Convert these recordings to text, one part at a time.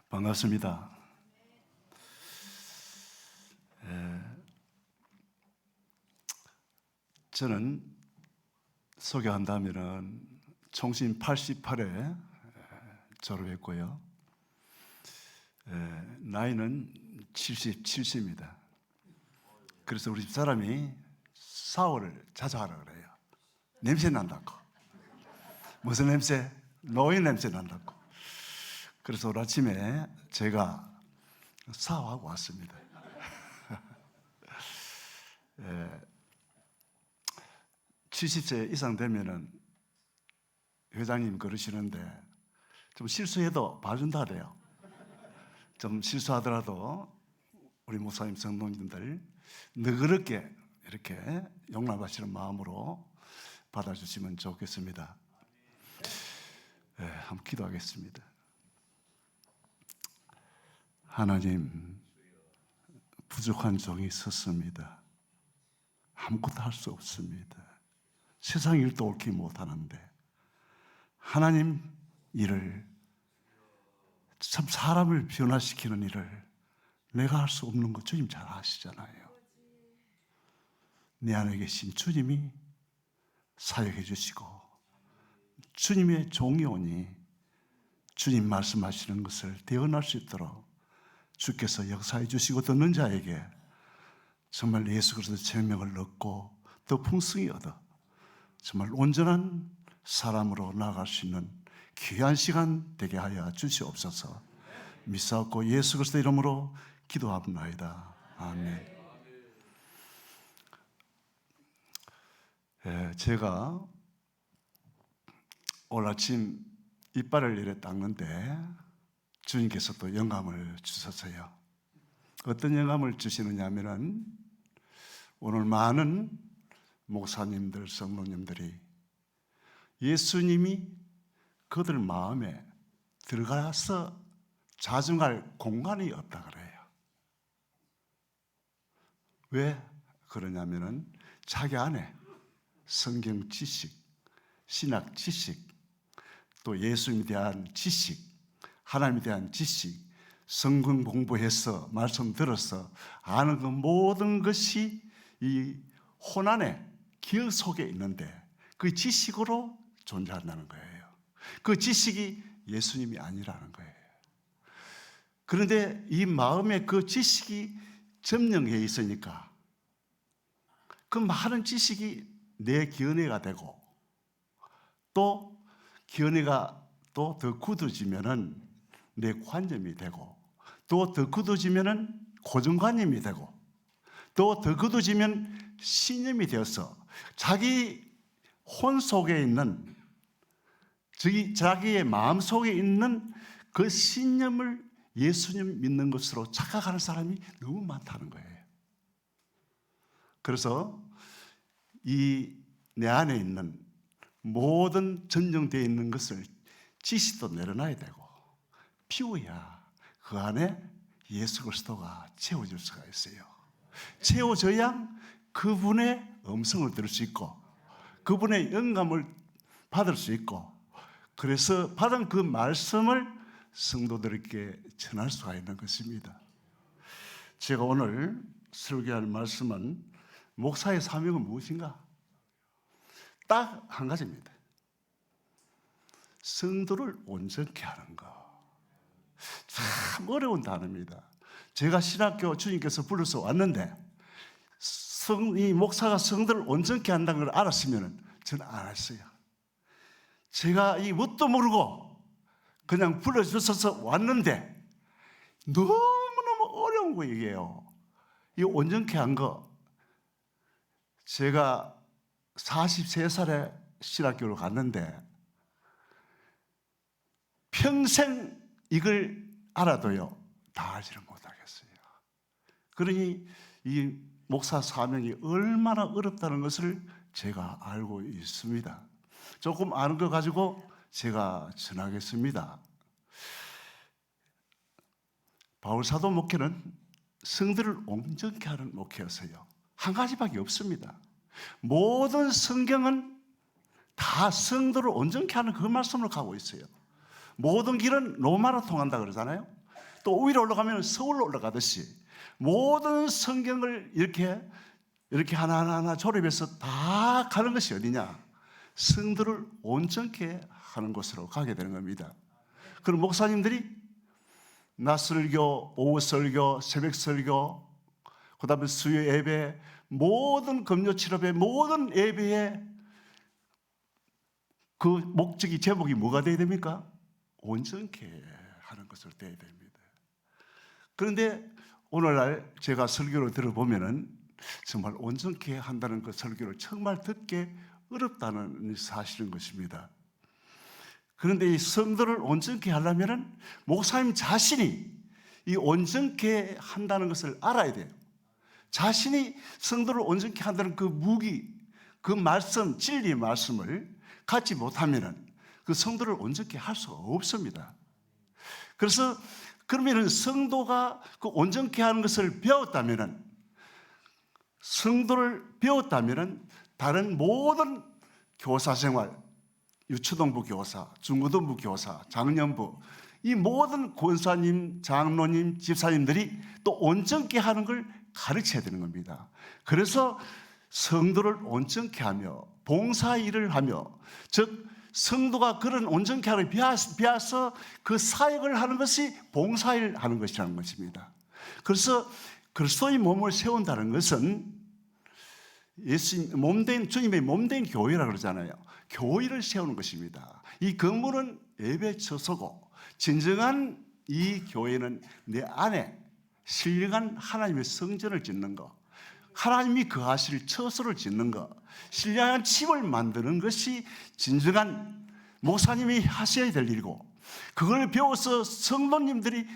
반갑습니다. 저는 소개한다면은 총신 88에 졸업했고요. 나이는 77세입니다. 그래서 우리 집사람이 샤워를 자주 하라 그래요. 냄새 난다고. 무슨 냄새? 노인 냄새 난다고. 그래서 오늘 아침에 제가 샤워하고 왔습니다. 70세 이상 되면은 회장님 그러시는데 좀 실수해도 봐준다 그래요. 좀 실수하더라도 우리 목사님 성도님들 너그럽게 이렇게 용납하시는 마음으로 받아주시면 좋겠습니다. 한번 기도하겠습니다. 하나님, 부족한 종이 섰습니다. 아무것도 할 수 없습니다. 세상 일도 옳게 못하는데 하나님 일을, 참 사람을 변화시키는 일을 내가 할 수 없는 거 주님 잘 아시잖아요. 내 안에 계신 주님이 사역해 주시고 주님의 종이 오니 주님 말씀하시는 것을 대언할 수 있도록 주께서 역사해 주시고 듣는 자에게 정말 예수 그리스도의 생명을 얻고 더 풍성히 얻어 정말 온전한 사람으로 나아갈 수 있는 귀한 시간 되게 하여 주시옵소서. 믿사옵고 예수 그리스도 이름으로 기도합니다. 아멘. 제가 오늘 아침 이빨을 이래 닦는데 주님께서 또 영감을 주셨어요. 어떤 영감을 주시느냐 하면은 오늘 많은 목사님들, 성도님들이 예수님이 그들 마음에 들어가서 자중할 공간이 없다 그래요. 왜 그러냐면은 자기 안에 성경 지식, 신학 지식, 또 예수님에 대한 지식, 하나님에 대한 지식, 성경 공부해서 말씀 들어서 아는 그 모든 것이 이 혼안의 기억 속에 있는데 그 지식으로 존재한다는 거예요. 그 지식이 예수님이 아니라는 거예요. 그런데 이 마음에 그 지식이 점령해 있으니까 그 많은 지식이 내 견해가 되고 또 견해가 또 더 굳어지면은 내 관념이 되고 또 더 굳어지면은 고정관념이 되고 또 더 굳어지면 신념이 되어서 자기 혼 속에 있는 자기의 마음 속에 있는 그 신념을 예수님 믿는 것으로 착각하는 사람이 너무 많다는 거예요. 그래서 이 내 안에 있는 모든 전정되어 있는 것을 지식도 내려놔야 되고 비워야 그 안에 예수 그리스도가 채워질 수가 있어요. 채워져야 그분의 음성을 들을 수 있고 그분의 영감을 받을 수 있고 그래서 받은 그 말씀을 성도들에게 전할 수가 있는 것입니다. 제가 오늘 설교할 말씀은 목사의 사명은 무엇인가? 딱 한 가지입니다. 성도를 온전케 하는 것. 참 어려운 단어입니다. 제가 신학교 주님께서 불러서 왔는데 이 목사가 성도를 온전케 한다는 걸 알았으면 저는 안 했어요. 제가 이 뭣도 모르고 그냥 불러주셔서 왔는데 너무너무 어려운 거 이게요. 이 온전케 한 거. 제가 43살에 신학교를 갔는데 평생 이걸 알아도요 다 알지를 못하겠어요. 그러니 이 목사 사명이 얼마나 어렵다는 것을 제가 알고 있습니다. 조금 아는 거 가지고 제가 전하겠습니다. 바울 사도 목회는 성도를 온전케 하는 목회였어요. 한 가지밖에 없습니다. 모든 성경은 다 성도를 온전케 하는 그 말씀으로 가고 있어요. 모든 길은 로마로 통한다 그러잖아요. 또 위로 올라가면 서울로 올라가듯이 모든 성경을 이렇게 하나하나 조립해서 다 가는 것이 어디냐? 성도를 온전케 하는 곳으로 가게 되는 겁니다. 그럼 목사님들이 낮 설교, 오후 설교, 새벽 설교, 그 다음에 수요 예배, 모든 금요 칠업의 모든 예배의 그 목적이, 제목이 뭐가 되어야 됩니까? 온전케 하는 것으로 되어야 됩니다. 그런데 오늘날 제가 설교를 들어보면은 정말 온전케 한다는 그 설교를 정말 듣기 어렵다는 사실인 것입니다. 그런데 이 성도를 온전케 하려면은 목사님 자신이 이 온전케 한다는 것을 알아야 돼요. 자신이 성도를 온전케 한다는 그 무기, 그 말씀, 진리의 말씀을 갖지 못하면은 그 성도를 온전케 할 수가 없습니다. 그래서 그러면은 성도가 그 온전케 하는 것을 배웠다면은, 성도를 배웠다면은 다른 모든 교사 생활, 유초등부 교사, 중고등부 교사, 장년부, 이 모든 권사님, 장로님, 집사님들이 또 온전케 하는 걸 가르쳐야 되는 겁니다. 그래서 성도를 온전케 하며 봉사 일을 하며, 즉 성도가 그런 온전케 하는 비하서 그 사역을 하는 것이 봉사일 하는 것이라는 것입니다. 그래서 그리스도의 몸을 세운다는 것은 예수님 몸된, 주님의 몸된 교회라 그러잖아요. 교회를 세우는 것입니다. 이 건물은 예배 처소고, 진정한 이 교회는 내 안에 신령한 하나님의 성전을 짓는 것, 하나님이 거하실 처소를 짓는 것, 신령한 집을 만드는 것이 진정한 목사님이 하셔야 될 일이고, 그걸 배워서 성도님들이,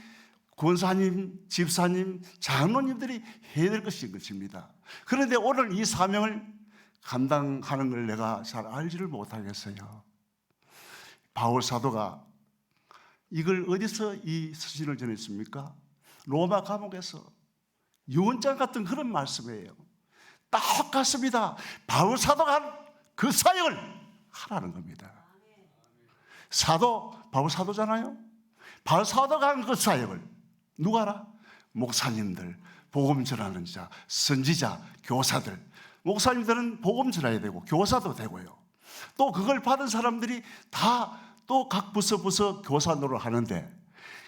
권사님, 집사님, 장로님들이 해야 될 것입니다. 그런데 오늘 이 사명을 감당하는 걸 내가 잘 알지를 못하겠어요. 바울 사도가 이걸 어디서 이 서신을 전했습니까? 로마 감옥에서 유언장 같은 그런 말씀이에요. 똑같습니다. 바울 사도가 한 그 사역을 하라는 겁니다. 사도, 바울 사도잖아요. 바울 사도가 한 그 사역을 누가 하라? 목사님들, 복음 전하는 자, 선지자, 교사들. 목사님들은 복음 전해야 되고 교사도 되고요. 또 그걸 받은 사람들이 다 또 각 부서 교사 노릇 하는데,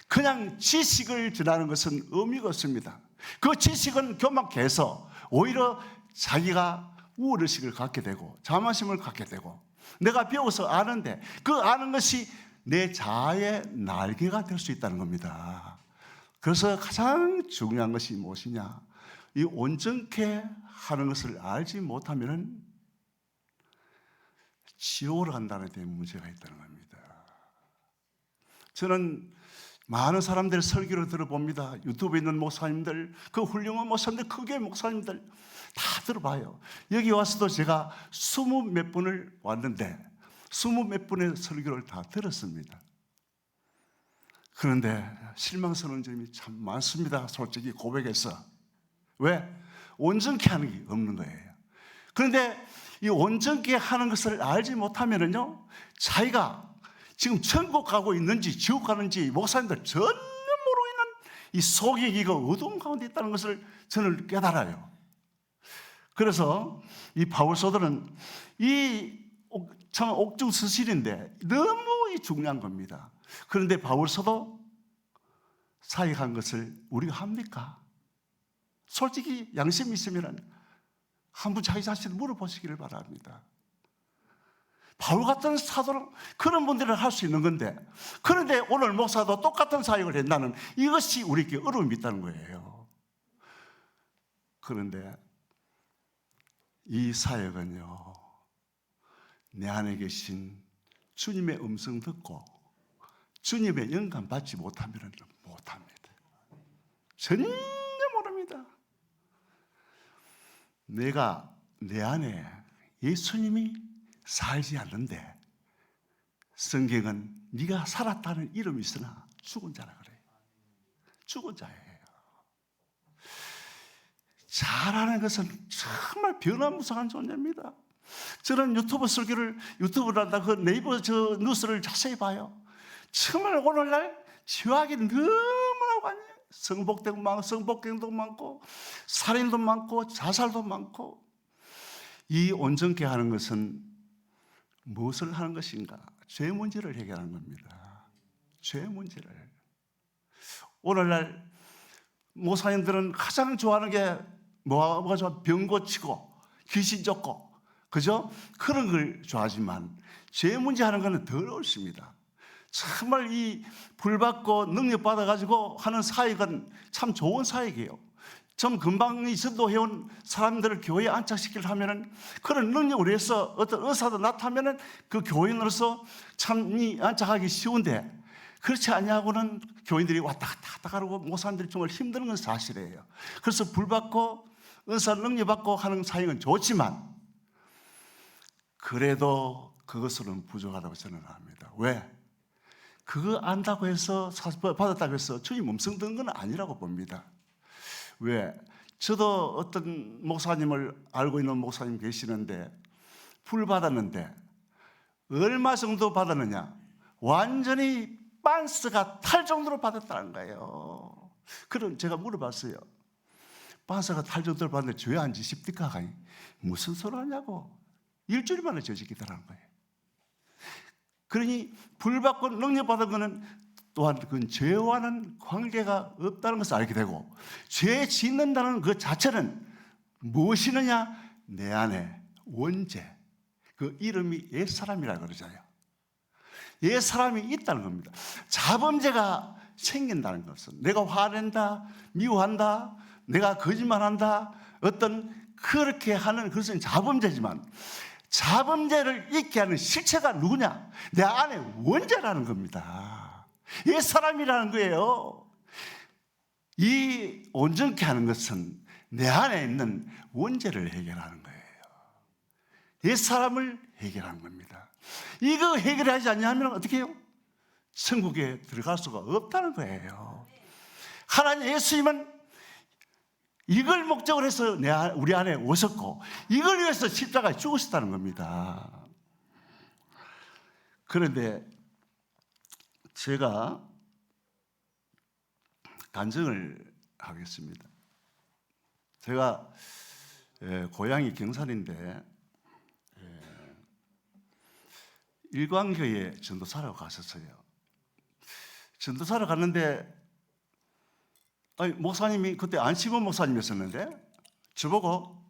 그냥 지식을 전하는 것은 의미가 없습니다. 그 지식은 교만해서 오히려 자기가 우월의식을 갖게 되고 자만심을 갖게 되고, 내가 배워서 아는데 그 아는 것이 내 자아의 날개가 될 수 있다는 겁니다. 그래서 가장 중요한 것이 무엇이냐? 이 온전케 하는 것을 알지 못하면 지옥으로 간다는 데 문제가 있다는 겁니다. 저는 많은 사람들 설교를 들어봅니다. 유튜브에 있는 목사님들, 그 훌륭한 목사님들, 크게 목사님들 다 들어봐요. 여기 와서도 제가 20몇 분을 왔는데 20몇 분의 설교를 다 들었습니다. 그런데 실망스러운 점이 참 많습니다. 솔직히 고백해서. 왜? 온전케 하는 게 없는 거예요. 그런데 이 온전케 하는 것을 알지 못하면요, 자기가 지금 천국 가고 있는지 지옥 가는지 목사님들 전혀 모르고 있는 이 속이기가 어두운 가운데 있다는 것을 저는 깨달아요. 그래서 이 바울 사도는 이 참 옥중서실인데 너무 중요한 겁니다. 그런데 바울 사도 사역한 것을 우리가 합니까? 솔직히 양심이 있으면 한번 자기 자신을 물어보시기를 바랍니다. 바울 같은 사도는 그런 분들은 할 수 있는 건데, 그런데 오늘 목사도 똑같은 사역을 한다는 이것이 우리에게 어려움이 있다는 거예요. 그런데 이 사역은요, 내 안에 계신 주님의 음성 듣고 주님의 영감 받지 못하면 못합니다. 전혀 모릅니다. 내가 내 안에 예수님이 살지 않는데, 성경은 네가 살았다는 이름이 있으나 죽은 자라 그래요. 죽은 자예요. 잘하는 것은 정말 변화무쌍한 존재입니다. 저는 유튜브 설교를, 유튜브란다 그 네이버 저 뉴스를 자세히 봐요. 정말 오늘날 지화하기 너무나 성폭행도 많고 살인도 많고 자살도 많고. 이 온전케 하는 것은 무엇을 하는 것인가? 죄 문제를 해결하는 겁니다. 죄 문제를. 오늘날 목사님들은 가장 좋아하는 게 뭐가 좋아? 병 고치고 귀신 쫓고, 그죠? 그런 걸 좋아하지만 죄 문제 하는 것은 더 어렵습니다. 정말 이 불받고 능력 받아가지고 하는 사역은 참 좋은 사역이에요. 좀 금방 전도해온 사람들을 교회에 안착시키려 하면은 그런 능력으로 해서 어떤 의사도 나타나면은 그 교인으로서 참 안착하기 쉬운데, 그렇지 않냐고는 교인들이 왔다 갔다 하고 목사님들이 정말 힘든 건 사실이에요. 그래서 불받고 의사 능력 받고 하는 사역은 좋지만 그래도 그것으로는 부족하다고 저는 합니다. 왜? 그거 안다고 해서 받았다고 해서 주님 음성 듣는 건 아니라고 봅니다. 왜? 저도 어떤 목사님을 알고 있는 목사님 계시는데 불 받았는데 얼마 정도 받았느냐? 완전히 빤스가 탈 정도로 받았다는 거예요. 그럼 제가 물어봤어요. 빤스가 탈 정도로 받는데 죄 안 지십니까? 무슨 소리 하냐고. 일주일 만에 죄 지기더라는 거예요. 그러니 불 받고 능력 받은 것은 또한 그건 죄와는 관계가 없다는 것을 알게 되고, 죄 짓는다는 그 자체는 무엇이느냐? 내 안에 원죄, 그 이름이 옛사람이라고 그러잖아요. 옛사람이 있다는 겁니다. 자범죄가 생긴다는 것은 내가 화낸다, 미워한다, 내가 거짓말한다, 어떤 그렇게 하는 그것은 자범죄지만 자범죄를 잊게 하는 실체가 누구냐? 내 안에 원죄라는 겁니다. 옛사람이라는 거예요. 이 온전케 하는 것은 내 안에 있는 원죄를 해결하는 거예요. 옛사람을 해결하는 겁니다. 이거 해결하지 않냐면 어떻게 해요? 천국에 들어갈 수가 없다는 거예요. 하나님 예수님은 이걸 목적으로 해서 우리 안에 오셨고 이걸 위해서 십자가에 죽으셨다는 겁니다. 그런데 제가 간증을 하겠습니다. 제가 고향이 경산인데 일광교회 전도사로 갔었어요. 전도사로 갔는데 목사님이 그때 안시몬 목사님이었었는데 저보고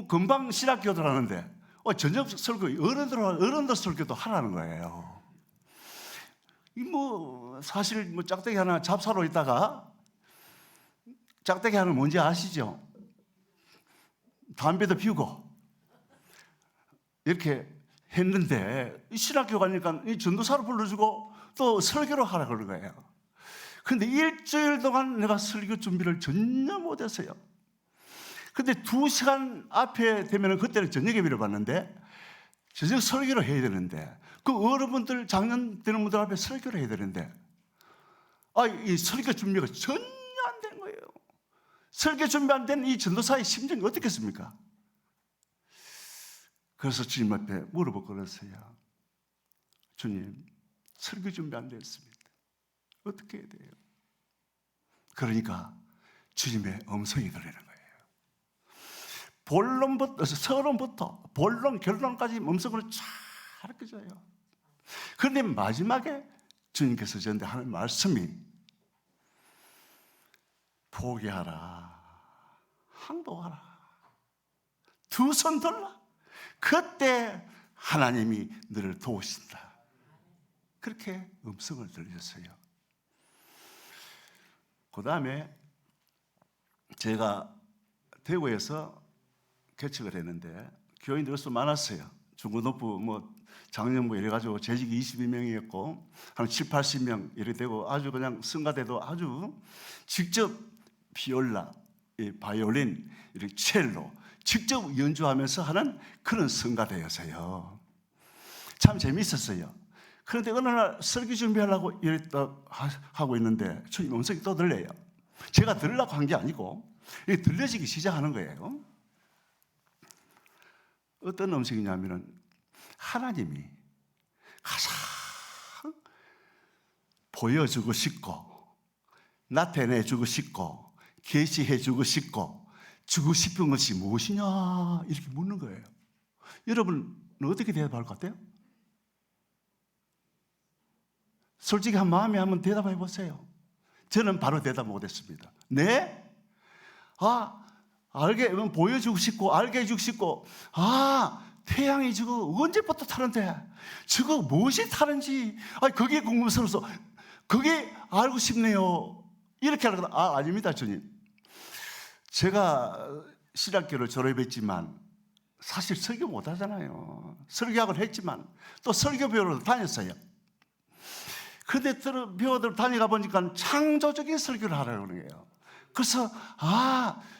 금방 신학교도 하는데 저녁 설교 어른들 설교도 하라는 거예요. 사실 짝대기 하나 잡사로 있다가 짝대기 하나 뭔지 아시죠? 담배도 피우고 이렇게 했는데 신학교 가니까 이 전도사로 불러주고 또 설교를 하라 그런 거예요. 그런데 일주일 동안 내가 설교 준비를 전혀 못했어요. 근데 2시간 앞에 되면 그때는 저녁 예배를 봤는데 저녁 설교를 해야 되는데 그 어른분들 작년 되는 분들 앞에 설교를 해야 되는데 이 설교 준비가 전혀 안 되는 거예요. 설교 준비 안 된 이 전도사의 심정이 어떻겠습니까? 그래서 주님 앞에 물어보고 그랬어요. 주님, 설교 준비 안 됐습니다. 어떻게 해야 돼요? 그러니까 주님의 음성이 들리는 거예요. 본론부터, 서론부터 본론, 결론까지 음성으로 잘 끄져요. 그런데 마지막에 주님께서 저한테 하는 말씀이 포기하라, 항복하라, 두 손 들라. 그때 하나님이 너를 도우신다. 그렇게 음성을 들으셨어요. 그 다음에 제가 대구에서 개척을 했는데 교인들이 벌써 많았어요. 중고등부, 장년부 이래가지고 재직이 22명이었고 한 7, 80명 이렇게 되고 아주 그냥 성가대도 아주 직접 비올라, 바이올린, 이렇게 첼로 직접 연주하면서 하는 그런 성가대였어요. 참 재미있었어요. 그런데 어느 날 설교 준비하려고 이랬다 하고 있는데 주님 음성이 또 들려요. 제가 들으려고 한 게 아니고 들려지기 시작하는 거예요. 어떤 음성이냐면은 하나님이 가장 보여주고 싶고 나타내주고 싶고 계시해주고 싶고 주고 싶은 것이 무엇이냐 이렇게 묻는 거예요. 여러분은 어떻게 대답할 것 같아요? 솔직히 한 마음에 한번 대답해 보세요. 저는 바로 대답 못했습니다. 네? 보여주고 싶고 알게 해주고 싶고 태양이 저거 언제부터 타는데 저거 무엇이 타는지 그게 궁금스러워서 그게 알고 싶네요. 이렇게 하는 건 아닙니다 주님. 제가 신학교를 졸업했지만 사실 설교 못하잖아요. 설교학을 했지만 또 설교배우로 다녔어요. 그런데 배우들 다니가 보니까 창조적인 설교를 하라고 그러는 거예요. 그래서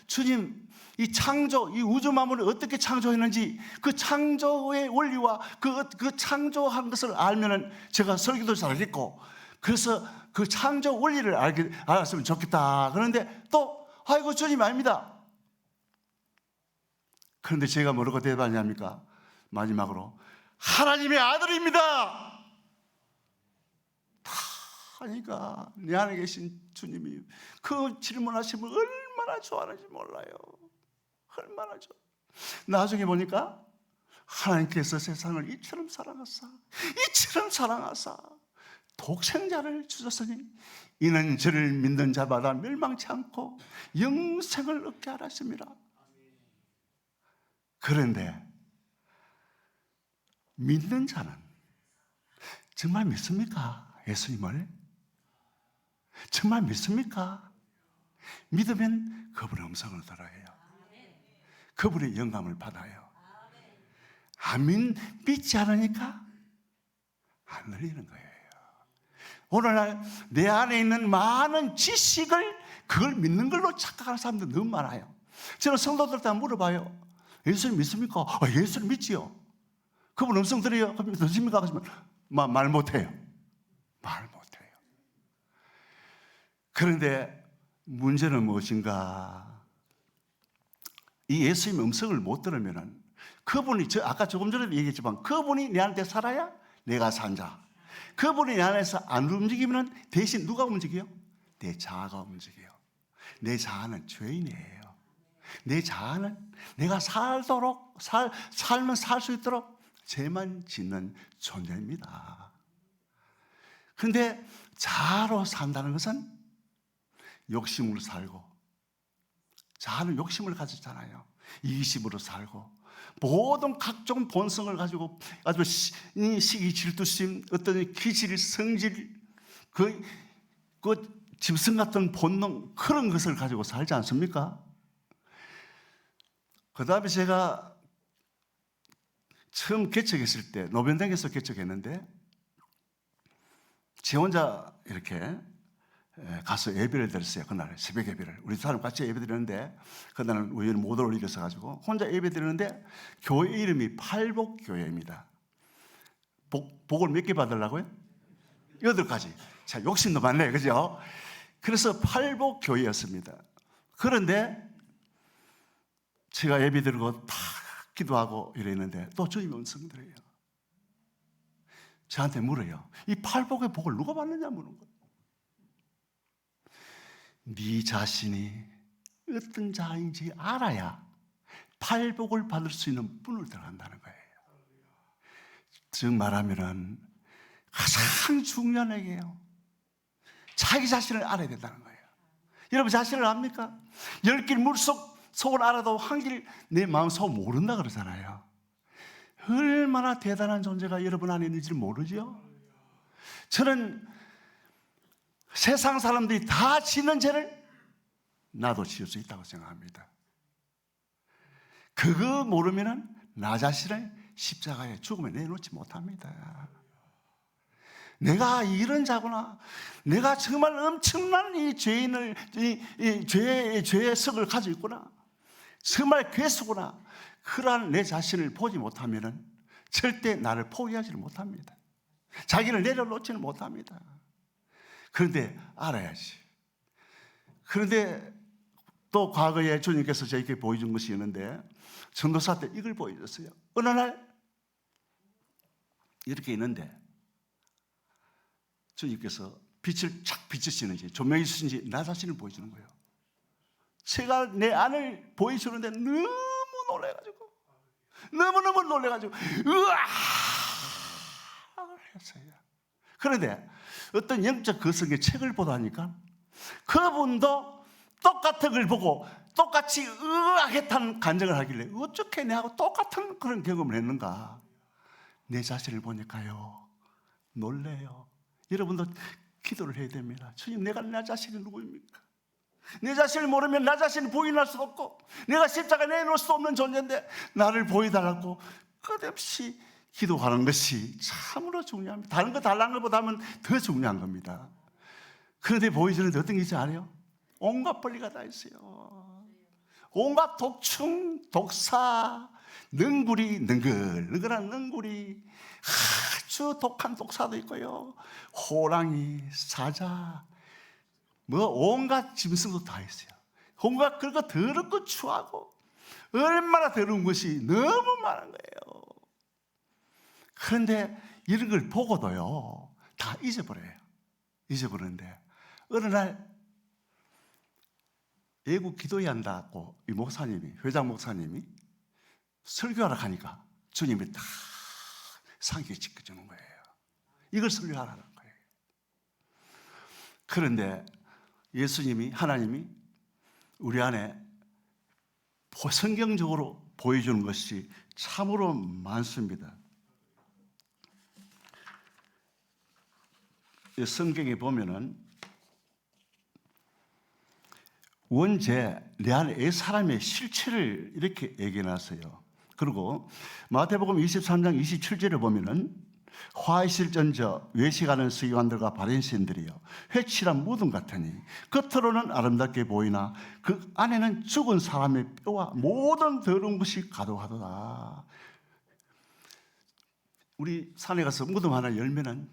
주님 이 창조, 이 우주 만물을 어떻게 창조했는지 그 창조의 원리와 그 창조한 것을 알면은 제가 설교도 잘하겠고 그래서 그 창조 원리를 알았으면 좋겠다. 그런데 또 아이고 주님 아닙니다. 그런데 제가 뭐라고 대답하냐니까 마지막으로 하나님의 아들입니다. 하니까 내 안에 계신 주님이 그 질문하시면 얼마나 좋아하는지 몰라요. 얼마나 좋아. 나중에 보니까 하나님께서 세상을 이처럼 사랑하사 독생자를 주셨으니 이는 저를 믿는 자마다 멸망치 않고 영생을 얻게 하셨습니다. 그런데 믿는 자는 정말 믿습니까? 예수님을? 정말 믿습니까? 믿으면 그분의 음성을 들어야 해요. 그분의 영감을 받아요. 믿지 않으니까 안 들리는 거예요. 오늘날 내 안에 있는 많은 지식을 그걸 믿는 걸로 착각하는 사람들 너무 많아요. 저는 성도들한테 물어봐요. 예수님 믿습니까? 예수님 믿지요. 그분 음성 들어요. 그럼 믿습니까? 하시면 말 못해요. 말 못해요. 그런데 문제는 무엇인가? 이 예수님의 음성을 못 들으면은 그분이 아까 조금 전에도 얘기했지만 그분이 내한테 살아야 내가 산다. 그분이 내 안에서 안 움직이면 대신 누가 움직여요? 내 자아가 움직여요. 내 자아는 죄인이에요. 내 자아는 내가 살면 살 수 있도록 죄만 짓는 존재입니다. 그런데 자아로 산다는 것은 욕심으로 살고, 자아는 욕심을 가졌잖아요. 이기심으로 살고 모든 각종 본성을 가지고 아주 시기, 질투심, 어떤 기질, 성질, 그 짐승 같은 본능 그런 것을 가지고 살지 않습니까? 그 다음에 제가 처음 개척했을 때 노변당에서 개척했는데 제 혼자 이렇게 가서 예배를 드렸어요. 그날 새벽 예배를 우리 사람 같이 예배 드렸는데 그날은 우연히 못 올 일이 있어가지고 혼자 예배 드렸는데 교회 이름이 팔복교회입니다. 복을 몇 개 받으려고요? 8가지. 자, 욕심도 많네요, 그죠? 그래서 팔복교회였습니다. 그런데 제가 예배 드리고 다 기도하고 이랬는데 또 주님의 음성 들어요. 저한테 물어요. 이 팔복의 복을 누가 받느냐 물은 거예요. 네 자신이 어떤 자인지 알아야 팔복을 받을 수 있는 분을 들어간다는 거예요. 즉 말하면 가장 중요한 얘기예요. 자기 자신을 알아야 된다는 거예요. 여러분 자신을 압니까? 10길 물속을 알아도 한 길 내 마음속 모른다 그러잖아요. 얼마나 대단한 존재가 여러분 안에 있는지를 모르죠? 저는 세상 사람들이 다 짓는 죄를 나도 지을 수 있다고 생각합니다. 그거 모르면 나 자신을 십자가에 죽음에 내놓지 못합니다. 내가 이런 자구나. 내가 정말 엄청난 이 죄인을, 죄의 성을 가지고 있구나. 정말 괴수구나. 그러한 내 자신을 보지 못하면 절대 나를 포기하지를 못합니다. 자기를 내려놓지는 못합니다. 그런데 알아야지. 그런데 또 과거에 주님께서 저에게 보여준 것이 있는데 전도사 때 이걸 보여줬어요. 어느 날 이렇게 있는데 주님께서 빛을 착 비추시는지 조명이 주시는지 나 자신을 보여주는 거예요. 제가 내 안을 보여주는데 너무 놀래가지고 너무너무 놀래가지고 으아 했어요. 그런데 어떤 영적 거성의 책을 보다 하니까 그분도 똑같은 걸 보고 똑같이 으악했다는 간증을 하길래 어떻게 내하고 똑같은 그런 경험을 했는가. 내 자신을 보니까요 놀래요. 여러분도 기도를 해야 됩니다. 주님, 내가 나 자신이 누구입니까? 내 자신을 모르면 나 자신을 부인할 수도 없고 내가 십자가에 내놓을 수 없는 존재인데 나를 보여달라고 끝없이 기도하는 것이 참으로 중요합니다. 다른 거 달라는 것보다는 더 중요한 겁니다. 그런데 보여주는데 어떤 게 있지 않아요? 온갖 권리가 다 있어요. 온갖 독충, 독사, 능구리, 능글능글한 능구리, 아주 독한 독사도 있고요, 호랑이, 사자, 뭐 온갖 짐승도 다 있어요. 온갖 그런 거 더럽고 거 추하고 얼마나 더러운 것이 너무 많은 거예요. 그런데 이런 걸 보고도요 다 잊어버려요. 잊어버리는데 어느 날 외국 기도해야 한다고 이 목사님이, 회장 목사님이 설교하러 가니까 주님이 다 상기에 지켜주는 거예요. 이걸 설교하라는 거예요. 그런데 예수님이, 하나님이 우리 안에 성경적으로 보여주는 것이 참으로 많습니다. 성경에 보면은 원죄, 내 안에 사람의 실체를 이렇게 얘기해놨어요. 그리고 마태복음 23장 27절에 보면은 화이실전저 외식하는 서기관들과 바리새인들이요 회칠한 무덤 같으니 겉으로는 아름답게 보이나 그 안에는 죽은 사람의 뼈와 모든 더러운 것이 가득하도다. 우리 산에 가서 무덤 하나 열면은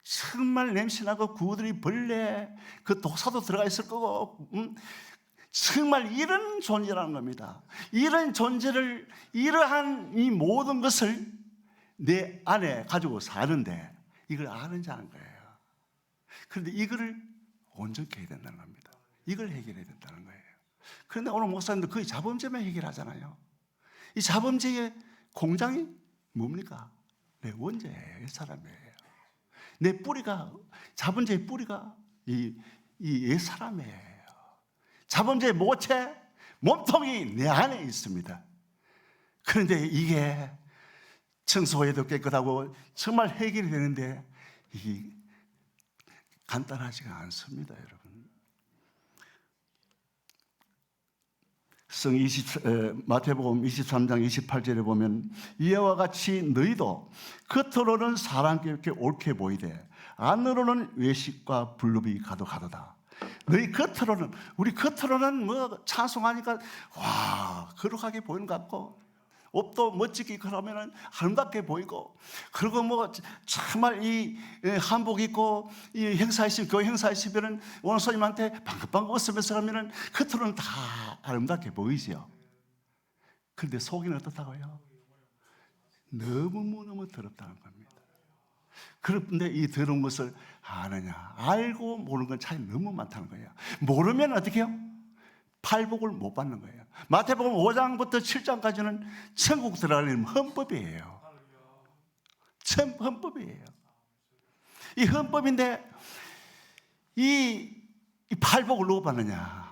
정말 냄새나고 구들이 벌레, 그 독사도 들어가 있을 거고, 정말 이런 존재라는 겁니다. 이런 존재를, 이러한 이 모든 것을 내 안에 가지고 사는데 이걸 아는지 아는 거예요. 그런데 이거를 온전히 해야 된다는 겁니다. 이걸 해결해야 된다는 거예요. 그런데 오늘 목사님도 거의 자범죄만 해결하잖아요. 이 자범죄의 공장이 뭡니까? 내 원죄예요. 이 사람이에요. 내 뿌리가, 자범죄의 뿌리가 이 옛사람이에요. 자범죄의 모체, 몸통이 내 안에 있습니다. 그런데 이게 청소해도 깨끗하고 정말 해결이 되는데 이게 간단하지가 않습니다, 여러분. 마태복음 23장 28절에 보면 이와 같이 너희도 겉으로는 사람께 옳게 보이되 안으로는 외식과 불법이 가득하도다. 너희 겉으로는, 우리 겉으로는 뭐 찬송하니까 와 거룩하게 보이는 것 같고 옷도 멋지게 그러면은 아름답게 보이고, 그리고 뭐 정말 이 한복 입고 이 행사 있으면, 교회 행사 있으면은 오늘 손님한테 방긋방긋 웃으면서 하면은 겉으로는 다 아름답게 보이죠. 그런데 속에는 어떻다고요? 너무 더럽다는 겁니다. 그런데 이 더러운 것을 아느냐, 알고 모르는 건 차이 너무 많다는 거예요. 모르면 어떻게 해요? 팔복을 못 받는 거예요. 마태복음 5장부터 7장까지는 천국 들어가려면 헌법이에요. 헌법이에요. 이 헌법인데 이 팔복을 누가 받느냐?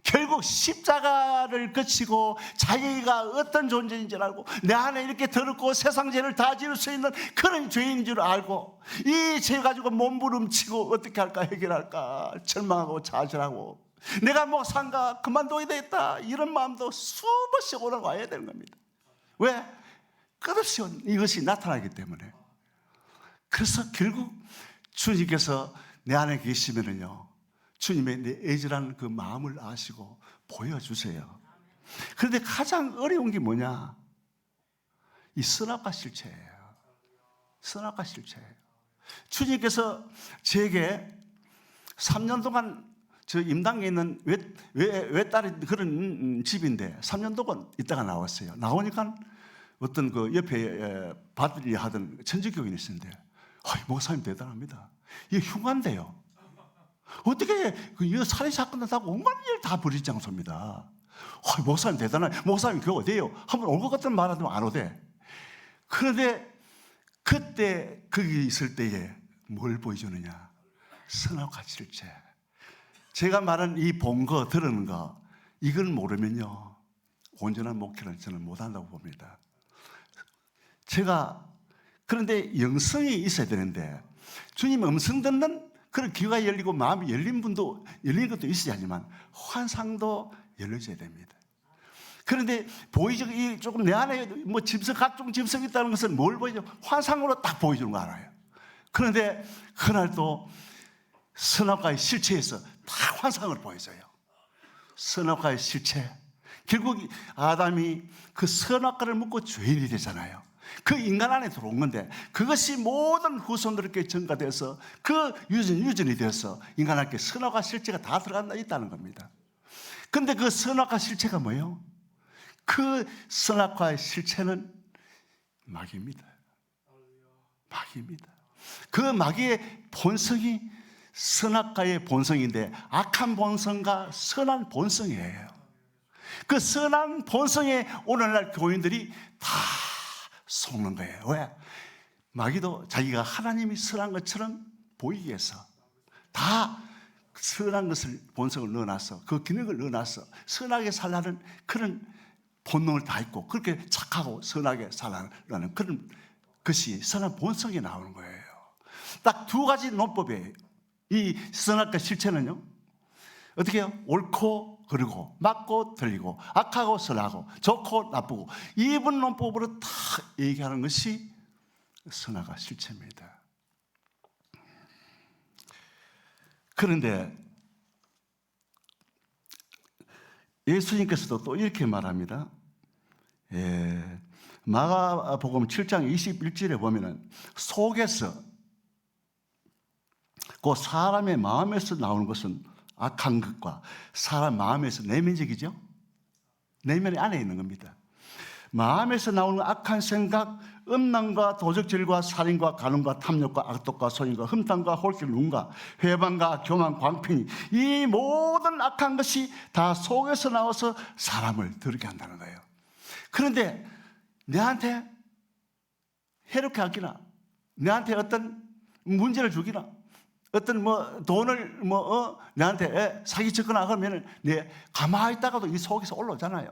결국 십자가를 거치고 자기가 어떤 존재인지를 알고 내 안에 이렇게 더럽고 세상 죄를 다 지을 수 있는 그런 죄인 줄 알고 이 죄 가지고 몸부림치고 어떻게 할까, 해결할까 절망하고 좌절하고 내가 목사인가 그만둬야 되겠다 이런 마음도 수없이 올라와야 되는 겁니다. 왜? 끝없이 이것이 나타나기 때문에. 그래서 결국 주님께서 내 안에 계시면은요 주님의 내 애절한 그 마음을 아시고 보여주세요. 그런데 가장 어려운 게 뭐냐? 이 선악과 실체예요. 선악과 실체예요. 주님께서 제게 3년 동안 저 임당에 있는 외딸이 그런 집인데 3년 동안 있다가 나왔어요. 나오니까 어떤 그 옆에 받으려 하던 천주교인이 있었는데 목사님 대단합니다. 이게 흉한데요. 어떻게 그 살인 사건도 하고 온갖 일 다 벌인 장소입니다. 목사님 대단하네. 목사님 그 어디에요? 한번 올 것 같은 말하면 안 오대. 그런데 그때 거기 있을 때에 뭘 보여주느냐? 선악과 실체. 제가 말한 이 본 거, 들은 거, 이걸 모르면요, 온전한 목회는 저는 못한다고 봅니다. 그런데 영성이 있어야 되는데, 주님 음성 듣는 그런 귀가 열리고 마음이 열린 분도, 열린 것도 있어야지만, 환상도 열려져야 됩니다. 그런데 조금 내 안에 뭐 각종 짐승이 있다는 것은 뭘 보이죠? 환상으로 딱 보여주는 거 알아요. 그런데 그날도 선악과의 실체에서 다 환상을 보여줘요. 선악과의 실체. 결국 아담이 그 선악과를 먹고 죄인이 되잖아요. 그 인간 안에 들어온 건데 그것이 모든 후손들에게 전가돼서 그 유전이 되어서 인간에게 선악과 실체가 다 들어간다 있다는 겁니다. 그런데 그 선악과 실체가 뭐예요? 그 선악과의 실체는 마귀입니다. 마귀입니다. 그 마귀의 본성이 선악과의 본성인데 악한 본성과 선한 본성이에요. 그 선한 본성에 오늘날 교인들이 다 속는 거예요. 왜? 마귀도 자기가 하나님이 선한 것처럼 보이기 위해서 다 선한 것을 본성을 넣어놨어. 그 기능을 넣어놨어. 선하게 살라는 그런 본능을 다 있고 그렇게 착하고 선하게 살라는 그런 것이 선한 본성이 나오는 거예요. 딱 두 가지 논법이에요. 이 선악과 실체는요, 어떻게 해요? 옳고 그르고 맞고 틀리고 악하고 선하고 좋고 나쁘고 이분 논법으로 다 얘기하는 것이 선악과 실체입니다. 그런데 예수님께서도 또 이렇게 말합니다. 마가복음 7장 21절에 보면은 속에서 그 사람의 마음에서 나오는 것은 악한 것과 사람 마음에서 내면적이죠. 내면 안에 있는 겁니다. 마음에서 나오는 악한 생각, 음란과 도적질과 살인과 간음과 탐욕과 악독과 소인과 흠탕과 홀길 눈과 회방과 교만 광평이 이 모든 악한 것이 다 속에서 나와서 사람을 더럽게 한다는 거예요. 그런데 내한테 해롭게 하기나 내한테 어떤 문제를 주기나 어떤 돈을 내한테 사기 쳤거나 하면 내 가만히 있다가도 이 속에서 올라오잖아요.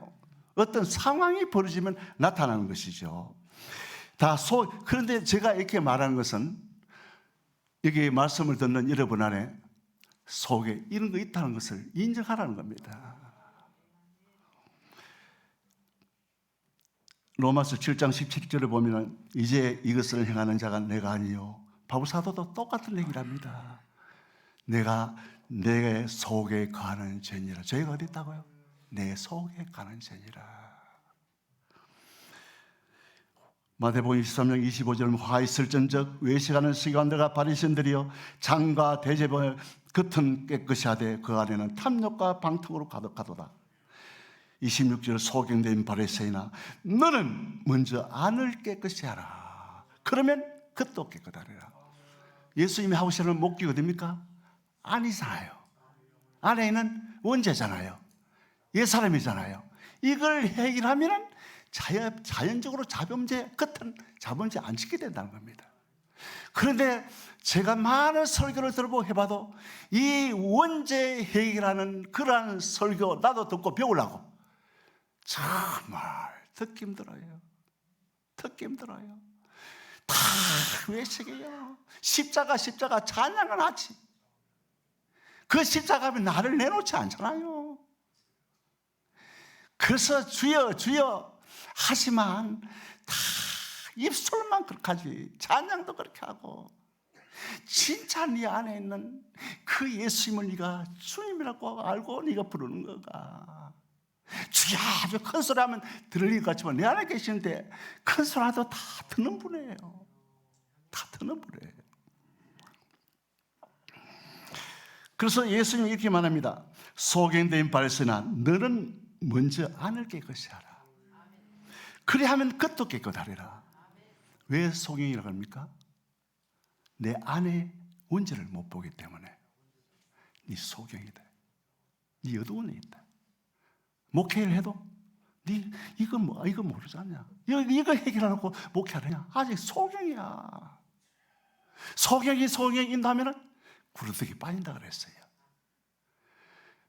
어떤 상황이 벌어지면 나타나는 것이죠. 그런데 제가 이렇게 말하는 것은 여기 말씀을 듣는 여러분 안에 속에 이런 거 있다는 것을 인정하라는 겁니다. 로마서 7장 17절을 보면 이제 이것을 행하는 자가 내가 아니요 바울 사도도 똑같은 얘기를 합니다. 내가 내 속에 가는 죄니라. 죄가 어디 있다고요? 내 속에 가는 죄니라. 마태복음 23장 25절 화 있을전적 외식하는 서기관들과 바리새인들이여 장과 대제보의 겉은 깨끗이 하되 그 안에는 탐욕과 방탕으로 가득하도다. 26절 소경된 바리새인아 너는 먼저 안을 깨끗이 하라. 그러면 겉도 깨끗하리라. 예수님이 하고 싶은 목적이 어딥니까? 아니잖아요. 안에 있는 원죄잖아요. 옛사람이잖아요. 이걸 해결하면 자연적으로 끝은 자범죄 안 짓게 된다는 겁니다. 그런데 제가 많은 설교를 들어보고 해봐도 이 원죄 해결하는 그러한 설교 나도 듣고 배우려고 정말 듣기 힘들어요. 듣기 힘들어요. 다 외식이에요. 십자가 찬양을 하지. 그 십자가면 나를 내놓지 않잖아요. 그래서 주여 주여 하지만 다 입술만 그렇게 하지. 찬양도 그렇게 하고 진짜 네 안에 있는 그 예수님을 네가 주님이라고 알고 네가 부르는 거가 주여 아주 큰 소리 하면 들릴 것 같지만 내 안에 계시는데 큰 소리 해도 다 듣는 분이에요. 다 듣는 분이에요. 그래서 예수님이 이렇게 말합니다. 소경된 바리새인아 너는 먼저 안을 깨끗이 하라. 그리하면 겉도 깨끗하리라. 왜 소경이라고 합니까? 내 안에 원죄를 못 보기 때문에 네 소경이다. 네 어두운 애 있다. 목회를 해도 네 이거 모르잖냐. 이거 해결하고 목회하느냐. 아직 소경이야. 소경이 인도하면은 구르득이 빠진다 그랬어요.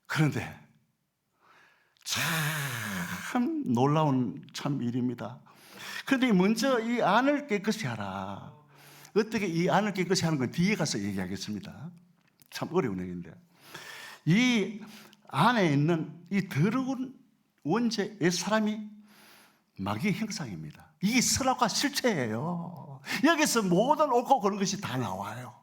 그런데 참 놀라운 참 일입니다. 그런데 먼저 이 안을 깨끗이 하라. 어떻게 이 안을 깨끗이 하는 건 뒤에 가서 얘기하겠습니다. 참 어려운 얘기인데, 이 안에 있는 이 더러운 원죄 옛사람이 마귀의 형상입니다. 이게 선악과 실체예요. 여기서 모든 옳고 그른 것이 다 나와요.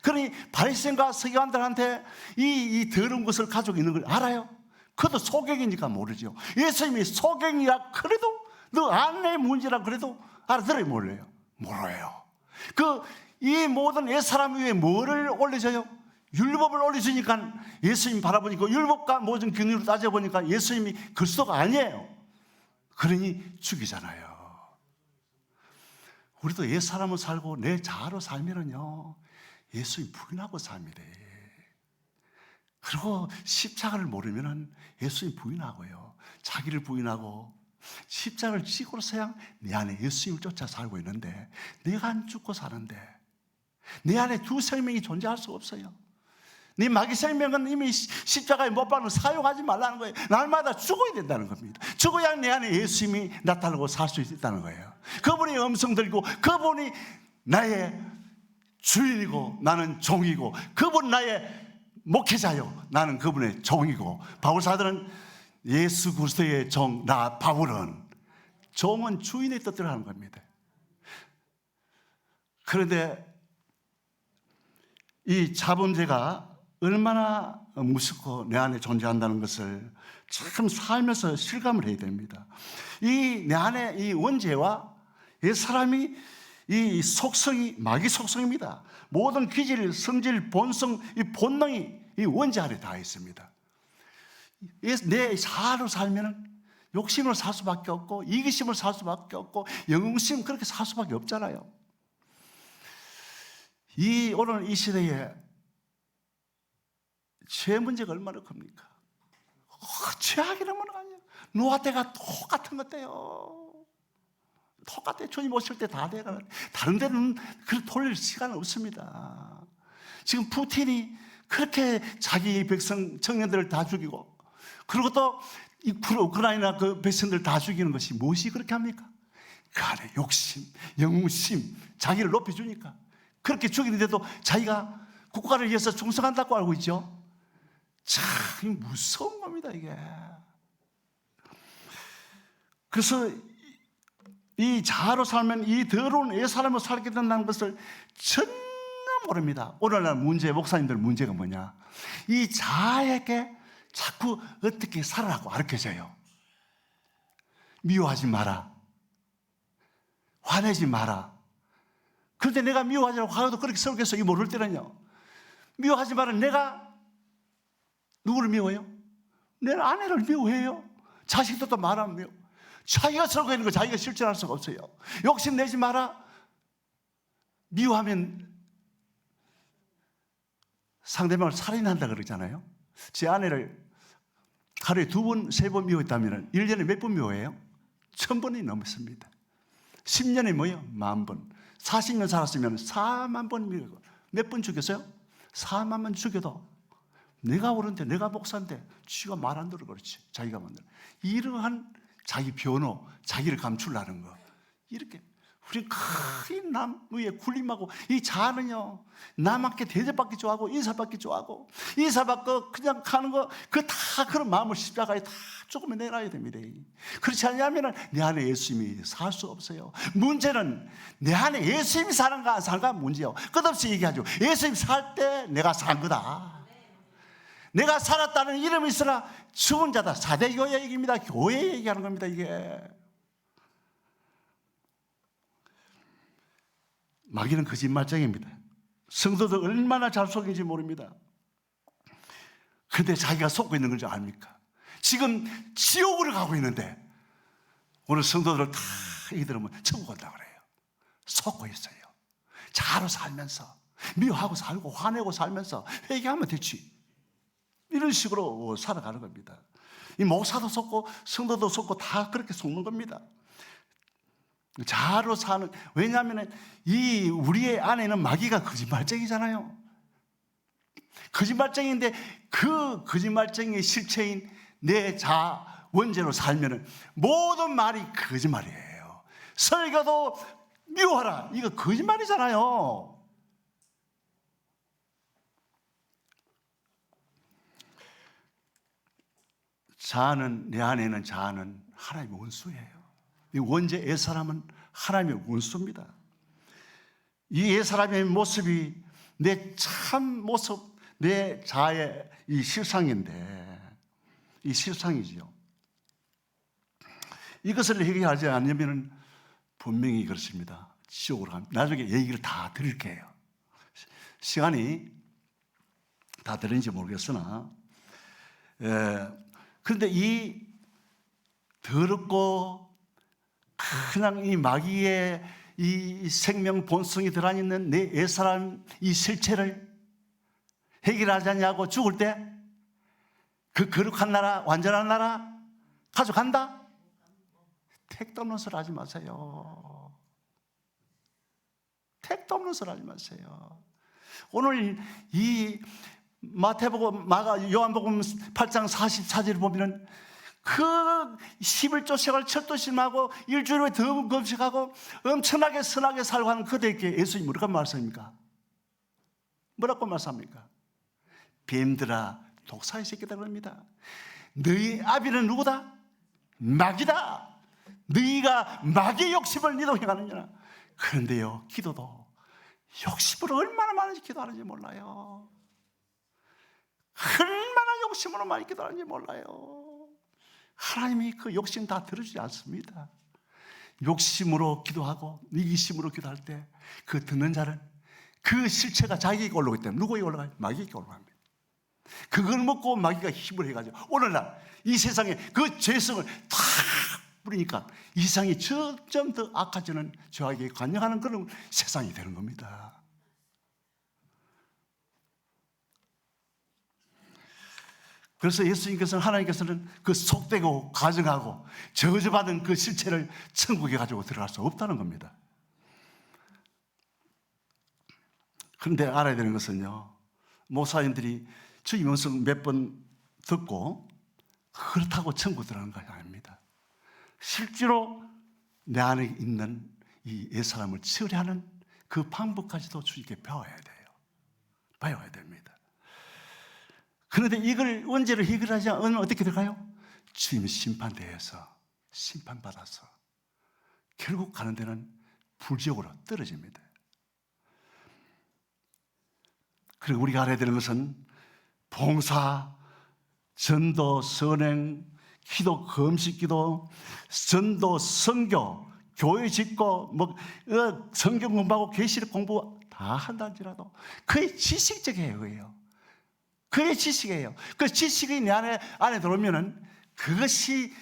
그러니 바리새인과 서기관들한테 이 더러운 것을 가지고 있는 걸 알아요. 그것도 소경이니까 모르죠. 예수님이 소경이라 그래도 너 안에 문제라 그래도 알아들어요, 몰라요? 몰라요. 이 모든 옛사람 위에 뭐를 올려줘요? 율법을 올려주니까 예수님 바라보니까 율법과 모든 경륜을 따져보니까 예수님이 그리스도가 아니에요. 그러니 죽이잖아요. 우리도 옛사람을 살고 내 자아로 살면은요, 예수님 부인하고 삽니다. 그리고 십자가를 모르면은 예수님 부인하고요, 자기를 부인하고 십자가를 지고서야 내 안에 예수님을 쫓아 살고 있는데, 내가 안 죽고 사는데 내 안에 두 생명이 존재할 수 없어요. 네 마귀 생명은 이미 십자가에 못 박는 사용하지 말라는 거예요. 날마다 죽어야 된다는 겁니다. 죽어야 내 안에 예수님이 나타나고 살 수 있다는 거예요. 그분이 음성 들고, 그분이 나의 주인이고 나는 종이고, 그분 나의 목회자요, 나는 그분의 종이고. 바울사들은 예수 그리스도의 종, 나 바울은, 종은 주인의 뜻대로 하는 겁니다. 그런데 이 자본죄가 얼마나 무섭고 내 안에 존재한다는 것을 참 살면서 실감을 해야 됩니다. 이 내 안에 이 원죄와 이 사람이 이 속성이 마귀 속성입니다. 모든 기질, 성질, 본성, 이 본능이 이 원죄 안에 다 있습니다. 내 자아로 살면은 욕심으로 살 수밖에 없고, 이기심으로 살 수밖에 없고, 영웅심, 그렇게 살 수밖에 없잖아요. 오늘 이 시대에 죄 문제가 얼마나 큽니까? 죄악이란 건 아니에요. 노아 때가 똑같은 것 같아요. 똑같아요. 주님 오실 때 다 돼가. 다른 데는 그렇게 돌릴 시간 없습니다. 지금 푸틴이 그렇게 자기 백성 청년들을 다 죽이고, 그리고 또 우크라이나 그 백성들 다 죽이는 것이 무엇이 그렇게 합니까? 그 안에 욕심, 영웅심, 자기를 높여주니까. 그렇게 죽이는데도 자기가 국가를 위해서 충성한다고 알고 있죠. 참 무서운 겁니다, 이게. 그래서 이 자아로 살면 이 더러운 옛사람으로 살게 된다는 것을 전혀 모릅니다. 오늘날 목사님들 문제가 뭐냐? 이 자아에게 자꾸 어떻게 살아라고 가르쳐줘요. 미워하지 마라, 화내지 마라. 그런데 내가 미워하지라고 하고도 그렇게 설교해서 이 모를 때는요, 미워하지 마라. 내가 누구를 미워해요? 내 아내를 미워해요. 자식들도 말하면 미워. 자기가 설교하는 거 자기가 실천할 수가 없어요. 욕심내지 마라. 미워하면 상대방을 살인한다 그러잖아요. 제 아내를 하루에 2번, 3번 미워했다면 1년에 몇 번 미워해요? 1000번이 넘습니다. 10년에 뭐예요? 10,000번. 40년 살았으면 4만 번 미워하고. 몇 번 죽였어요? 4만 번 죽여도 내가 옳은데, 내가 목사인데 지가 말 안 들어. 그렇지, 자기가 만들어. 이러한 자기 변호, 자기를 감추려는 거, 이렇게 우리 큰 남 위에 군림하고, 이 자아는요, 남한테 대접받기 좋아하고 인사받기 좋아하고, 인사받고 그냥 가는 거, 그 다 그런 마음을 십자가에 다 조금 내놔야 됩니다. 그렇지 않으면 내 안에 예수님이 살 수 없어요. 문제는 내 안에 예수님이 사는가 안 사는가 문제요. 끝없이 얘기하죠. 예수님 살 때 내가 산 거다. 내가 살았다는 이름이 있으나 죽은 자다. 4대 교회 얘기입니다. 교회 얘기하는 겁니다, 이게. 마귀는 거짓말쟁이입니다. 성도들 얼마나 잘 속인지 모릅니다. 그런데 자기가 속고 있는 걸 압니까? 지금 지옥으로 가고 있는데 오늘 성도들을 다 얘기 들으면 천국 간다고 그래요. 속고 있어요. 자로 살면서 미워하고 살고 화내고 살면서 회개하면 되지. 이런 식으로 살아가는 겁니다. 이 목사도 속고 성도도 속고 다 그렇게 속는 겁니다. 자아로 사는, 왜냐하면 이 우리의 안에는 마귀가 거짓말쟁이잖아요. 거짓말쟁이인데 그 거짓말쟁이의 실체인 내 자아 원죄로 살면은 모든 말이 거짓말이에요. 설교도 미워하라, 이거 거짓말이잖아요. 자아는, 내 안에 있는 자아는 하나님의 원수예요. 이 원죄 옛사람은 하나님의 원수입니다. 이 옛사람의 모습이 내 참 모습, 내 자아의 이 실상인데, 이 실상이지요. 이것을 해결하지 않으면 분명히 그렇습니다. 지옥으로 갑니다. 나중에 얘기를 다 드릴게요. 시간이 다 되는지 모르겠으나, 그런데 이 더럽고 그냥 이 마귀의 이 생명 본성이 들어있는 내 옛사람 이 실체를 해결하지 않냐고 죽을 때 그 거룩한 나라, 완전한 나라 가져간다? 택도 없는 소리 하지 마세요. 택도 없는 소리 하지 마세요. 오늘 이 마태복음, 요한복음 8장 44절을 보면은 그 11조 세월 철도심하고 일주일에 더 금식하고 엄청나게 선하게 살고 하는 그들에게 예수님이 뭐라고 말씀합니까? 뭐라고 말씀합니까? 뱀들아, 독사의 새끼다 그럽니다. 너희 아비는 누구다? 마귀다. 너희가 마귀의 욕심을 니도 행하느냐. 그런데요, 기도도 욕심으로 얼마나 많이 기도하는지 몰라요. 얼마나 욕심으로 많이 기도하는지 몰라요. 하나님이 그 욕심 다 들어주지 않습니다. 욕심으로 기도하고 이기심으로 기도할 때 그 듣는 자는 그 실체가 자기에게 올라오기 때문에 누구에게 올라가요? 마귀에게 올라갑니다. 그걸 먹고 마귀가 힘을 해가지고 오늘날 이 세상에 그 죄성을 다 뿌리니까 이 세상이 점점 더 악해지는, 죄악에 관여하는 그런 세상이 되는 겁니다. 그래서 예수님께서는, 하나님께서는 그 속되고 가증하고 저주받은 그 실체를 천국에 가지고 들어갈 수 없다는 겁니다. 그런데 알아야 되는 것은요, 목사님들이 주의 음성 몇 번 듣고 그렇다고 천국 들어가는 것이 아닙니다. 실제로 내 안에 있는 이 옛사람을 처리하는 그 방법까지도 주님께 배워야 돼요. 배워야 됩니다. 그런데 이걸 원죄를 해결하지 않으면 어떻게 될까요? 주님 심판대에서 심판받아서 결국 가는 데는 불지옥으로 떨어집니다. 그리고 우리가 알아야 되는 것은 봉사, 전도, 선행, 기도, 금식기도, 전도, 선교, 교회 짓고 성경 공부하고 계시록 공부 다 한다할지라도 그게 지식적이에요. 그게 지식이에요. 그 지식이 내 안에 들어오면은 그것이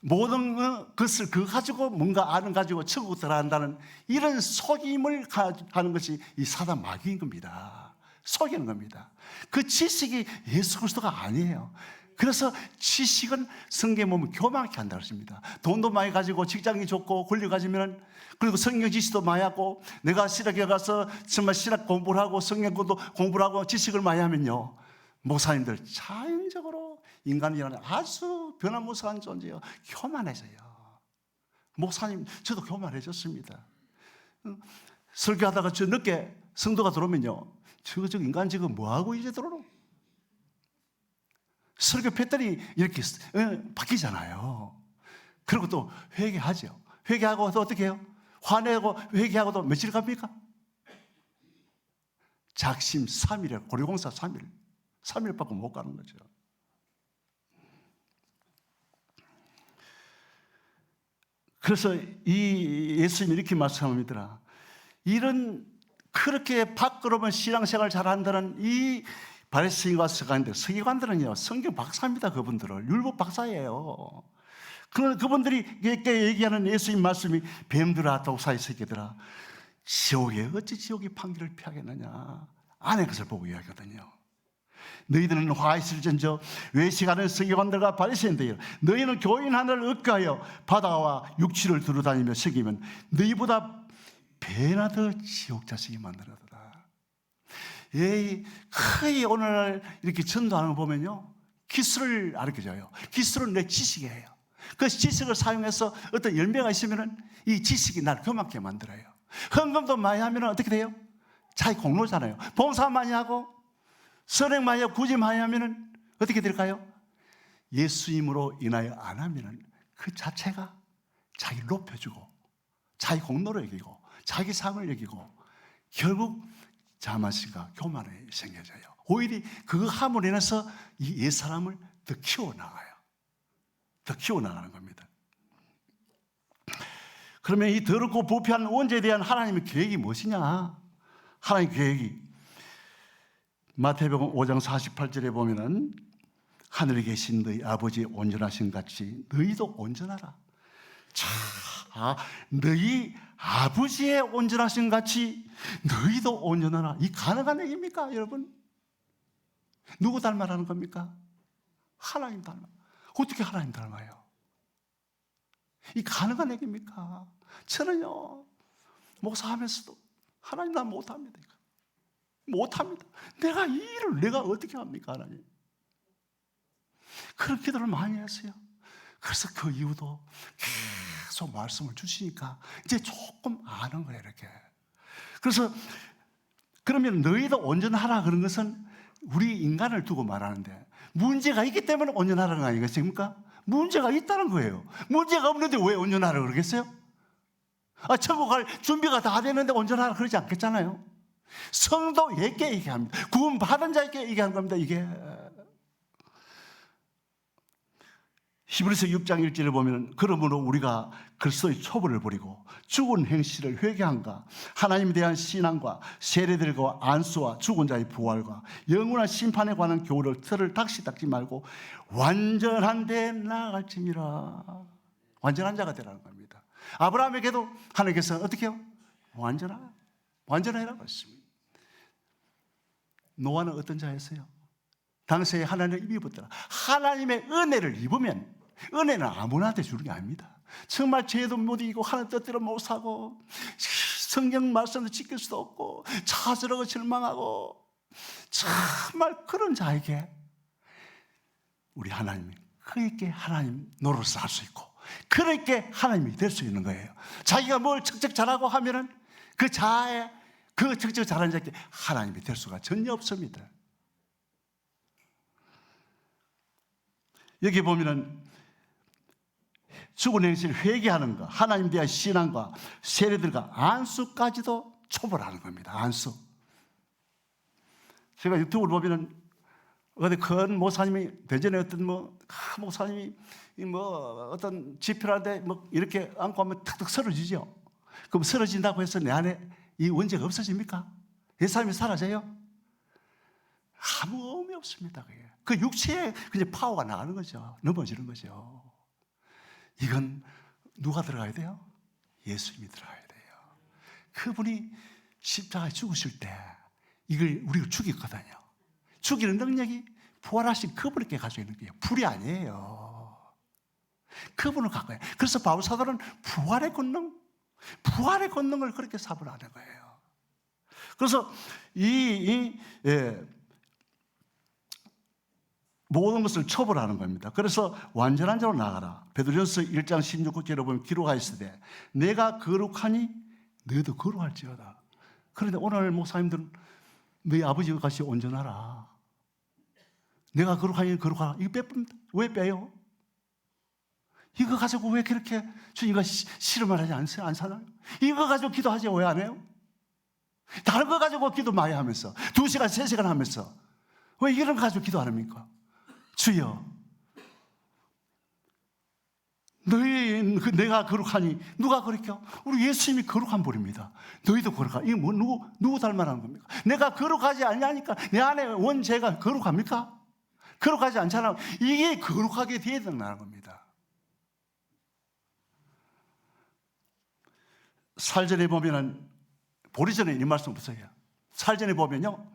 모든 것을 그거 가지고 뭔가 아는 가지고 천국 들어간다는 이런 속임을 하는 것이 이 사단 마귀인 겁니다. 속이는 겁니다. 그 지식이 예수 그리스도가 아니에요. 그래서 지식은 성경에 보면 교만하게 한다고 했습니다. 돈도 많이 가지고 직장이 좋고 권리 가지면, 그리고 성경 지식도 많이 하고 내가 신학에 가서 정말 신학 공부를 하고 성경 공부를 하고 지식을 많이 하면요, 목사님들 자연적으로 인간이라는 아주 변화무쌍한 존재예요. 교만해져요. 목사님, 저도 교만해졌습니다. 설교하다가 저 늦게 성도가 들어오면요, 저 인간 지금 뭐하고 이제 들어오노? 설교 패턴이 이렇게 바뀌잖아요. 그리고 또 회개하죠. 회개하고 또 어떻게 해요? 화내고 회개하고도 며칠 갑니까? 작심 3일에 고려공사 3일밖에 못 가는 거죠. 그래서 이 예수님이 이렇게 말씀합니다. 이런 그렇게 밖으로만 신앙생활 잘한다는 이 바리새인과 서기관들은요, 성경 박사입니다. 그분들은 율법 박사예요. 그분들이 이렇게 얘기하는 예수님 말씀이 뱀들아, 독사의 새끼들아, 지옥에 어찌 지옥이 판결을 피하겠느냐, 안의 것을 보고 이야기하거든요. 너희들은 화 있을전저 외식하는 서기관들과 바리새인들, 너희는 교인 하나를 얻게하여 바다와 육지를 두루다니며 새기면 너희보다 배나 더 지옥 자식이 만들어도다. 거의 오늘날 이렇게 전도하는 거 보면요, 기술을 가르쳐줘요. 기술은 내 지식이에요. 그 지식을 사용해서 어떤 열매가 있으면 이 지식이 나를 교만하게 만들어요. 헌금도 많이 하면 어떻게 돼요? 자기 공로잖아요. 봉사 많이 하고 선행 많이 하고 구제 많이 하면 어떻게 될까요? 예수님으로 인하여 안 하면 그 자체가 자기를 높여주고 자기 공로를 여기고 자기 삶을 여기고 결국 자만심과 교만이 생겨져요. 오히려 그 함으로 인해서 이 옛사람을 더 키워나가요. 더 키워나가는 겁니다. 그러면 이 더럽고 부패한 원죄에 대한 하나님의 계획이 무엇이냐? 하나님의 계획이 마태복음 5장 48절에 보면은 하늘에 계신 너희 아버지 온전하신 같이 너희도 온전하라. 자, 너희 아버지의 온전하신 같이 너희도 온전하라. 이 가능한 얘기입니까, 여러분? 누구 닮아라는 겁니까? 하나님 닮아. 어떻게 하나님 닮아요? 이 가능한 얘기입니까? 저는요, 목사하면서도 하나님 나 못합니다. 못합니다. 내가 이 일을 내가 어떻게 합니까, 하나님? 그런 기도를 많이 했어요. 그래서 그 이후도 계속 말씀을 주시니까 이제 조금 아는 거예요, 이렇게. 그래서 그러면 너희도 온전하라 그런 것은 우리 인간을 두고 말하는데 문제가 있기 때문에 온전하라는 거 아니겠습니까? 문제가 있다는 거예요. 문제가 없는데 왜 온전하라 그러겠어요? 천국 갈 준비가 다 됐는데 온전하라 그러지 않겠잖아요. 성도에게 얘기합니다. 구원 받은 자에게 얘기하는 겁니다. 이게 히브리서 6장 1절에 보면 그러므로 우리가 그리스도의 초벌을 버리고 죽은 행실을 회개한가 하나님에 대한 신앙과 세례들과 안수와 죽은 자의 부활과 영원한 심판에 관한 교훈을 틀을 닥치 말고 완전한 데 나아갈지니라. 완전한 자가 되라는 겁니다. 아브라함에게도 하나님께서 어떻게 해요? 완전하라고 했습니다. 노아는 어떤 자였어요? 당시에 하나님을 입이 입었더라. 하나님의 은혜를 입으면 은혜는 아무나한테 주는 게 아닙니다. 정말 죄도 못 이기고 하나님 뜻대로 못 사고 성경 말씀도 지킬 수도 없고 좌절하고 절망하고 정말 그런 자에게 우리 하나님이 그에게 하나님 노릇을 할 수 있고 그렇게 하나님이 될 수 있는 거예요. 자기가 뭘 척척 잘하고 하면은 그 자의 그 척척 잘하는 자에게 하나님이 될 수가 전혀 없습니다. 여기 보면은 죽은 행실 회개하는 것, 하나님에 대한 신앙과 세례들과 안수까지도 초월하는 겁니다. 안수. 제가 유튜브를 보면은 어디 큰 목사님이 대전에 어떤 큰 목사님이 어떤 집회하는데 이렇게 안고 하면 탁탁 쓰러지죠. 그럼 쓰러진다고 해서 내 안에 이 원죄가 없어집니까? 옛사람이 사라져요? 아무 의미 없습니다. 그게. 그 육체에 그냥 파워가 나가는 거죠. 넘어지는 거죠. 이건 누가 들어가야 돼요? 예수님이 들어가야 돼요. 그분이 십자가에 죽으실 때 이걸 우리가 죽였거든요. 죽이는 능력이 부활하신 그분에게 가지고 있는 거예요. 불이 아니에요. 그분을 갖고 해요. 그래서 바울 사도는 부활의 권능을 그렇게 사분하는 거예요. 그래서 모든 것을 처벌하는 겁니다. 그래서 완전한 자로 나가라. 베드로전서 1장 16절에 보면 기록하여 있으되 내가 거룩하니 너희도 거룩할지어다. 그런데 오늘 목사님들은 너희 아버지와 같이 온전하라. 내가 거룩하니 거룩하라. 이거 왜 빼요? 이거 가지고 왜 그렇게 주님과 씨름을 하지 않잖아요? 이거 가지고 기도하지 왜 안 해요? 다른 거 가지고 기도 많이 하면서 2시간, 3시간 하면서 왜 이런 거 가지고 기도 안 합니까? 주여, 내가 거룩하니 누가 거룩해요? 우리 예수님이 거룩한 분입니다. 너희도 거룩하. 이게 누구 닮아라는 겁니까? 내가 거룩하지 않냐니까 내 안에 원죄가 거룩합니까? 거룩하지 않잖아. 이게 거룩하게 되어야 된다는 겁니다. 살전에 보면은 보리 전에 이 말씀 없어요. 살전에 보면요,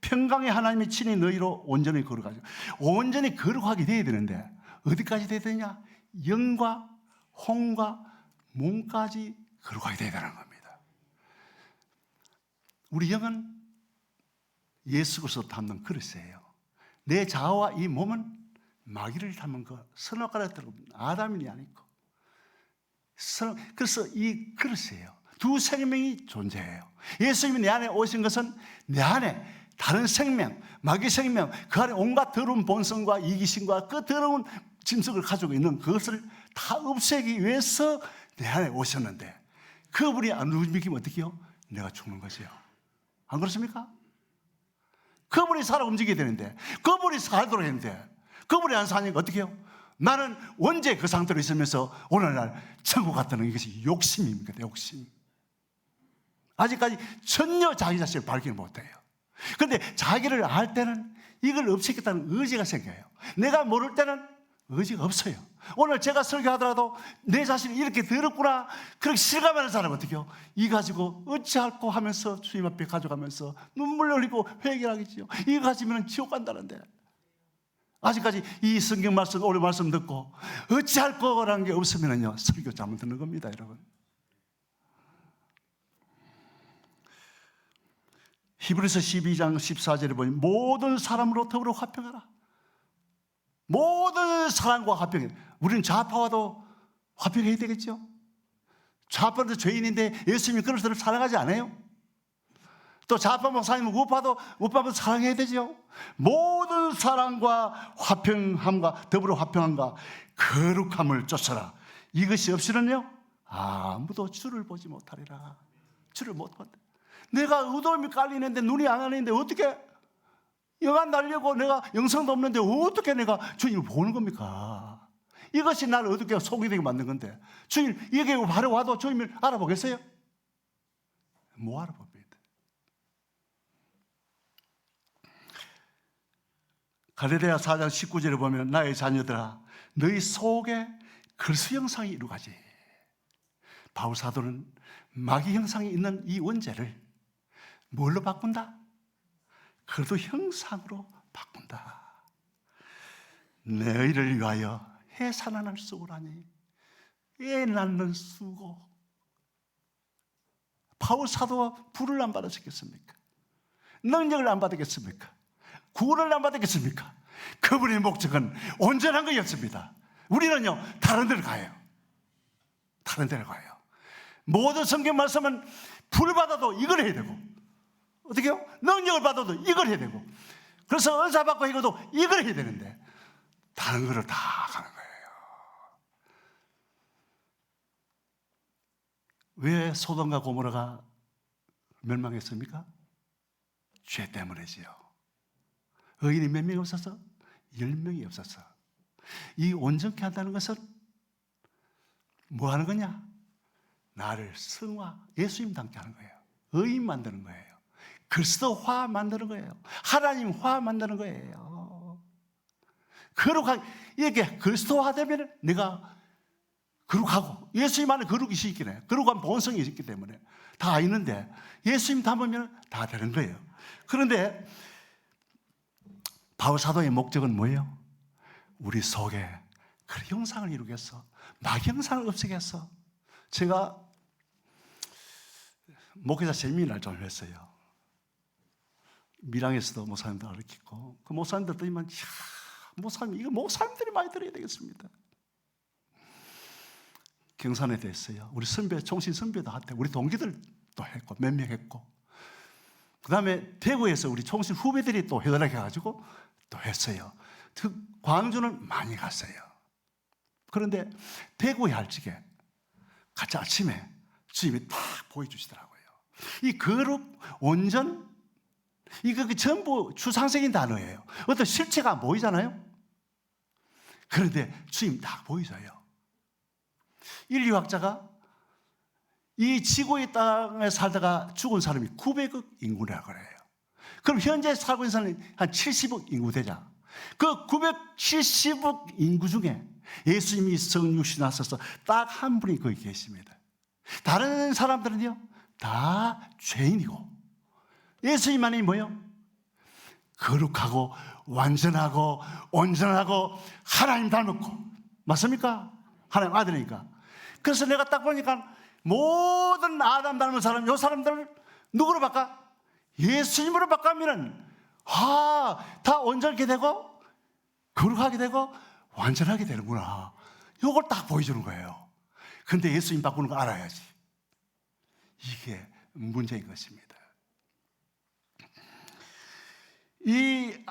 평강의 하나님이 친히 너희로 온전히 거룩하죠. 온전히 거룩하게 돼야 되는데 어디까지 돼야 되냐? 영과 혼과 몸까지 거룩하게 돼야 되는 겁니다. 우리 영은 예수 그리스도 담는 그릇이에요. 내 자아와 이 몸은 마귀를 담은 거, 선악과를 들은 아담이 아니고, 그래서 이 그릇이에요. 두 생명이 존재해요. 예수님이 내 안에 오신 것은 내 안에 다른 생명, 마귀 생명, 그 안에 온갖 더러운 본성과 이기심과 그 더러운 짐승을 가지고 있는 그것을 다 없애기 위해서 내 안에 오셨는데, 그분이 안 움직이면 어떻게 해요? 내가 죽는 것이요. 안 그렇습니까? 그분이 살아 움직여야 되는데, 그분이 살도록 했는데, 그분이 안 사니까 어떻게 해요? 나는 언제 그 상태로 있으면서 오늘날 천국 갔다는 이것이 욕심입니까? 욕심. 아직까지 전혀 자기 자신을 밝히지 못해요. 그런데 자기를 알 때는 이걸 없애겠다는 의지가 생겨요. 내가 모를 때는 의지가 없어요. 오늘 제가 설교하더라도 내 자신이 이렇게 더럽구나 그렇게 실감하는 사람은 어떻게 해요? 이 가지고 어찌할꼬 하면서 주님 앞에 가져가면서 눈물 흘리고 회개하겠지요. 이거 가지면 지옥 간다는데, 아직까지 이 성경 말씀, 오늘 말씀 듣고 어찌할 거라는 게 없으면요, 설교 잘못 듣는 겁니다, 여러분. 히브리서 12장 14절에 보면 모든 사람으로 더불어 화평하라. 모든 사람과 화평해. 우리는 좌파와도 화평해야 되겠죠. 좌파도 죄인인데 예수님이 그들을 사랑하지 않아요? 또 좌파 목사님은 우파도 사랑해야 되죠. 모든 사랑과 화평함과 더불어 화평함과 거룩함을 쫓아라. 이것이 없이는요, 아무도 주를 보지 못하리라. 주를 못 본다. 내가 의도음이 깔리는데 눈이 안 하는데 어떻게 영안 날려고, 내가 영성도 없는데 어떻게 내가 주님을 보는 겁니까? 이것이 나를 어떻게 속이 되게 만든 건데, 주님 이게 바로 와도 주님을 알아보겠어요? 못 알아봅니다. 갈라디아 4장 19절에 보면 나의 자녀들아 너희 속에 그리스도 형상이 이루어가지. 바울 사도는 마귀 형상이 있는 이 원죄를 뭘로 바꾼다? 그리스도 형상으로 바꾼다. 너희를 위하여 해산할 수고라니 애 낳는 수고. 바울 사도가 불을 안 받으셨겠습니까? 능력을 안 받았겠습니까? 구원을 안 받았겠습니까? 그분의 목적은 온전한 것이었습니다. 우리는요, 다른 데로 가요. 다른 데로 가요. 모든 성경 말씀은 불을 받아도 이걸 해야 되고, 어떻게 해요? 능력을 받아도 이걸 해야 되고, 그래서 은사 받고 이것도 이걸 해야 되는데 다른 거를 다 가는 거예요. 왜 소돔과 고모라가 멸망했습니까? 죄 때문이지요. 의인이 몇 명이 없어서? 10명이 없었어. 이 온전케 한다는 것은 뭐 하는 거냐? 나를 성화, 예수님 닮게 하는 거예요. 의인 만드는 거예요. 그리스도화 만드는 거예요. 하나님화 만드는 거예요. 거룩하게, 이렇게 그리스도화 되면 내가 거룩하고, 예수님 안에 거룩이 있기네. 거룩한 본성이 있기 때문에 다 있는데 예수님 닮으면 다 되는 거예요. 그런데 바울 사도의 목적은 뭐예요? 우리 속에 그 형상을 이루겠어. 마귀 형상을 없애겠어. 제가 목회자 세미나를 좀 했어요. 밀양에서도 목사님들 가르치고, 그 목사님들 들으면, 목사님, 이거 목사님들이 많이 들어야 되겠습니다. 경산에 됐어요. 우리 선배, 총신 선배도 한테, 우리 동기들도 했고, 몇 명 했고, 그 다음에 대구에서 우리 총신 후배들이 또 회원해가지고 또 했어요. 광주는 많이 갔어요. 그런데 대구에 할 적에 같이 아침에 주님이 딱 보여주시더라고요. 이 거룩, 온전, 이거 전부 추상적인 단어예요. 어떤 실체가 안 보이잖아요. 그런데 주님 딱 보이셔요. 인류학자가 이 지구의 땅에 살다가 죽은 사람이 900억 인구라고 그래요. 그럼 현재 살고 있는 사람이 한 70억 인구 되자. 그 970억 인구 중에 예수님이 성육신 하셔서 딱 한 분이 거기 계십니다. 다른 사람들은요, 다 죄인이고, 예수님만이 뭐요? 거룩하고 완전하고 온전하고 하나님 닮았고, 맞습니까? 하나님 아들이니까. 그래서 내가 딱 보니까 모든 아담 닮은 사람, 요 사람들 누구로 바꿔? 예수님으로 바꾸면은 다 온전하게 되고 거룩하게 되고 완전하게 되는구나. 요걸 딱 보여주는 거예요. 근데 예수님 바꾸는 거 알아야지. 이게 문제인 것입니다. 이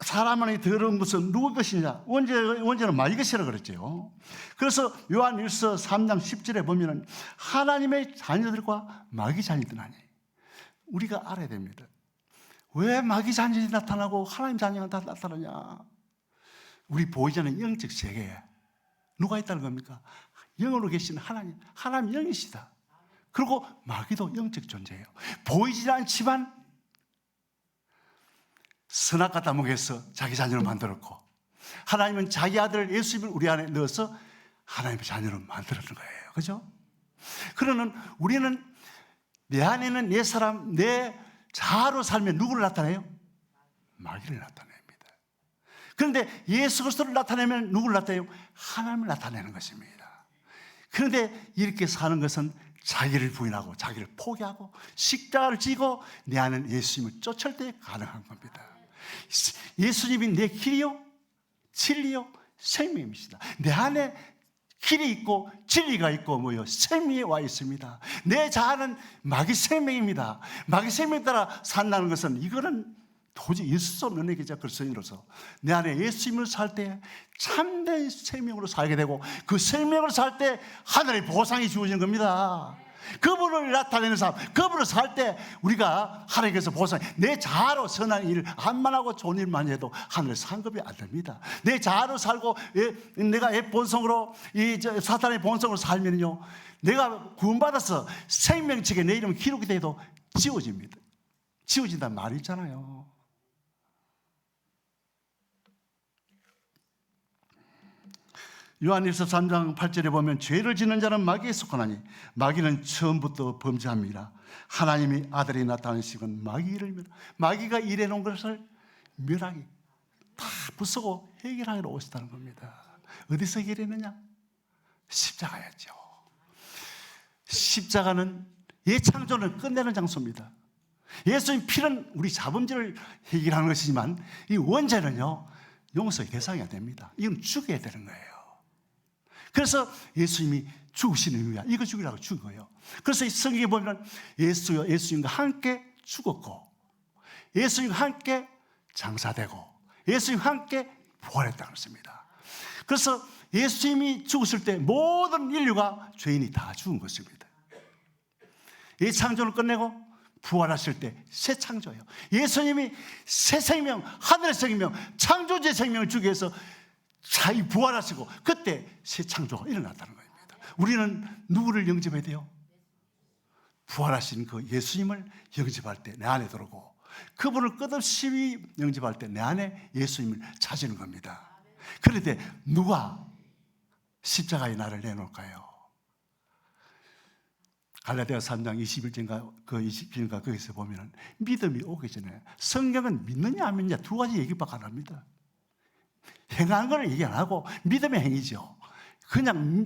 사람 안에 더러운 것은 누구 것이냐? 원죄는 마귀 것이라고 그랬죠. 그래서 요한일서 3장 10절에 보면은 하나님의 자녀들과 마귀 자녀들 아니, 우리가 알아야 됩니다. 왜 마귀 자녀들이 나타나고 하나님 자녀가 나타나냐? 우리 보이지 않는 영적 세계에 누가 있다는 겁니까? 영으로 계신 하나님 영이시다. 그리고 마귀도 영적 존재예요. 보이지 않지만 선악과 다목에서 자기 자녀를 만들었고, 하나님은 자기 아들 예수님을 우리 안에 넣어서 하나님의 자녀를 만들었는 거예요. 그죠? 그러는 우리는 내 안에는 내 사람, 내 자아로 살면 누구를 나타내요? 마귀를 나타냅니다. 그런데 예수 그리스도를 나타내면 누구를 나타내요? 하나님을 나타내는 것입니다. 그런데 이렇게 사는 것은 자기를 부인하고 자기를 포기하고 십자가를 지고 내 안에 예수님을 쫓을 때 가능한 겁니다. 예수님이 내 길이요 진리요 생명이십니다. 내 안에 길이 있고 진리가 있고 생명이 와 있습니다. 내 자아는 마귀 생명입니다. 마귀 생명에 따라 산다는 것은 이거는 도저히 있을 수 없는 얘기죠. 그리스도인으로서 내 안에 예수님을 살 때 참된 생명으로 살게 되고, 그 생명을 살 때 하늘의 보상이 주어지는 겁니다. 그분을 나타내는 삶, 그분을 살 때 우리가 하나님께서 보상, 내 자아로 선한 일, 한만 하고 좋은 일만 해도 하늘의 상급이 안 됩니다. 내 자아로 살고 내가 본성으로 사탄의 본성으로 살면요, 내가 구원받아서 생명책에 내 이름이 기록이 돼도 지워집니다. 지워진다는 말이 있잖아요. 요한일서 3장 8절에 보면 죄를 짓는 자는 마귀에 속하나니 마귀는 처음부터 범죄합니다. 하나님의 아들이 나타나시건 마귀가 일해놓은 것을 멸하게 다 부수고 해결하기로 오셨다는 겁니다. 어디서 해결했느냐? 십자가였죠. 십자가는 예창조를 끝내는 장소입니다. 예수님 피는 우리 자범죄를 해결하는 것이지만 이 원죄는요, 용서의 대상이 안 됩니다. 이건 죽여야 되는 거예요. 그래서 예수님이 죽으시는 이유야. 이거 죽이라고 죽은 거예요. 그래서 이 성경에 보면 예수님과 함께 죽었고, 예수님과 함께 장사되고, 예수님과 함께 부활했다고 했습니다. 그래서 예수님이 죽으실 때 모든 인류가 죄인이 다 죽은 것입니다. 이 창조를 끝내고 부활하실 때 새 창조예요. 예수님이 새 생명, 하늘의 생명, 창조주의 생명을 주기 위해서 자기 부활하시고 그때 새 창조가 일어났다는 겁니다. 우리는 누구를 영접해야 돼요? 부활하신 그 예수님을 영접할 때 내 안에 들어오고, 그분을 끝없이 영접할 때 내 안에 예수님을 찾는 겁니다. 그런데 누가 십자가에 나를 내놓을까요? 갈라디아서 3장 21절인가 거기서 보면 믿음이 오기 전에, 성경은 믿느냐 안 믿느냐 두 가지 얘기밖에 안 합니다. 행하는 걸 얘기 안 하고 믿음의 행위죠. 그냥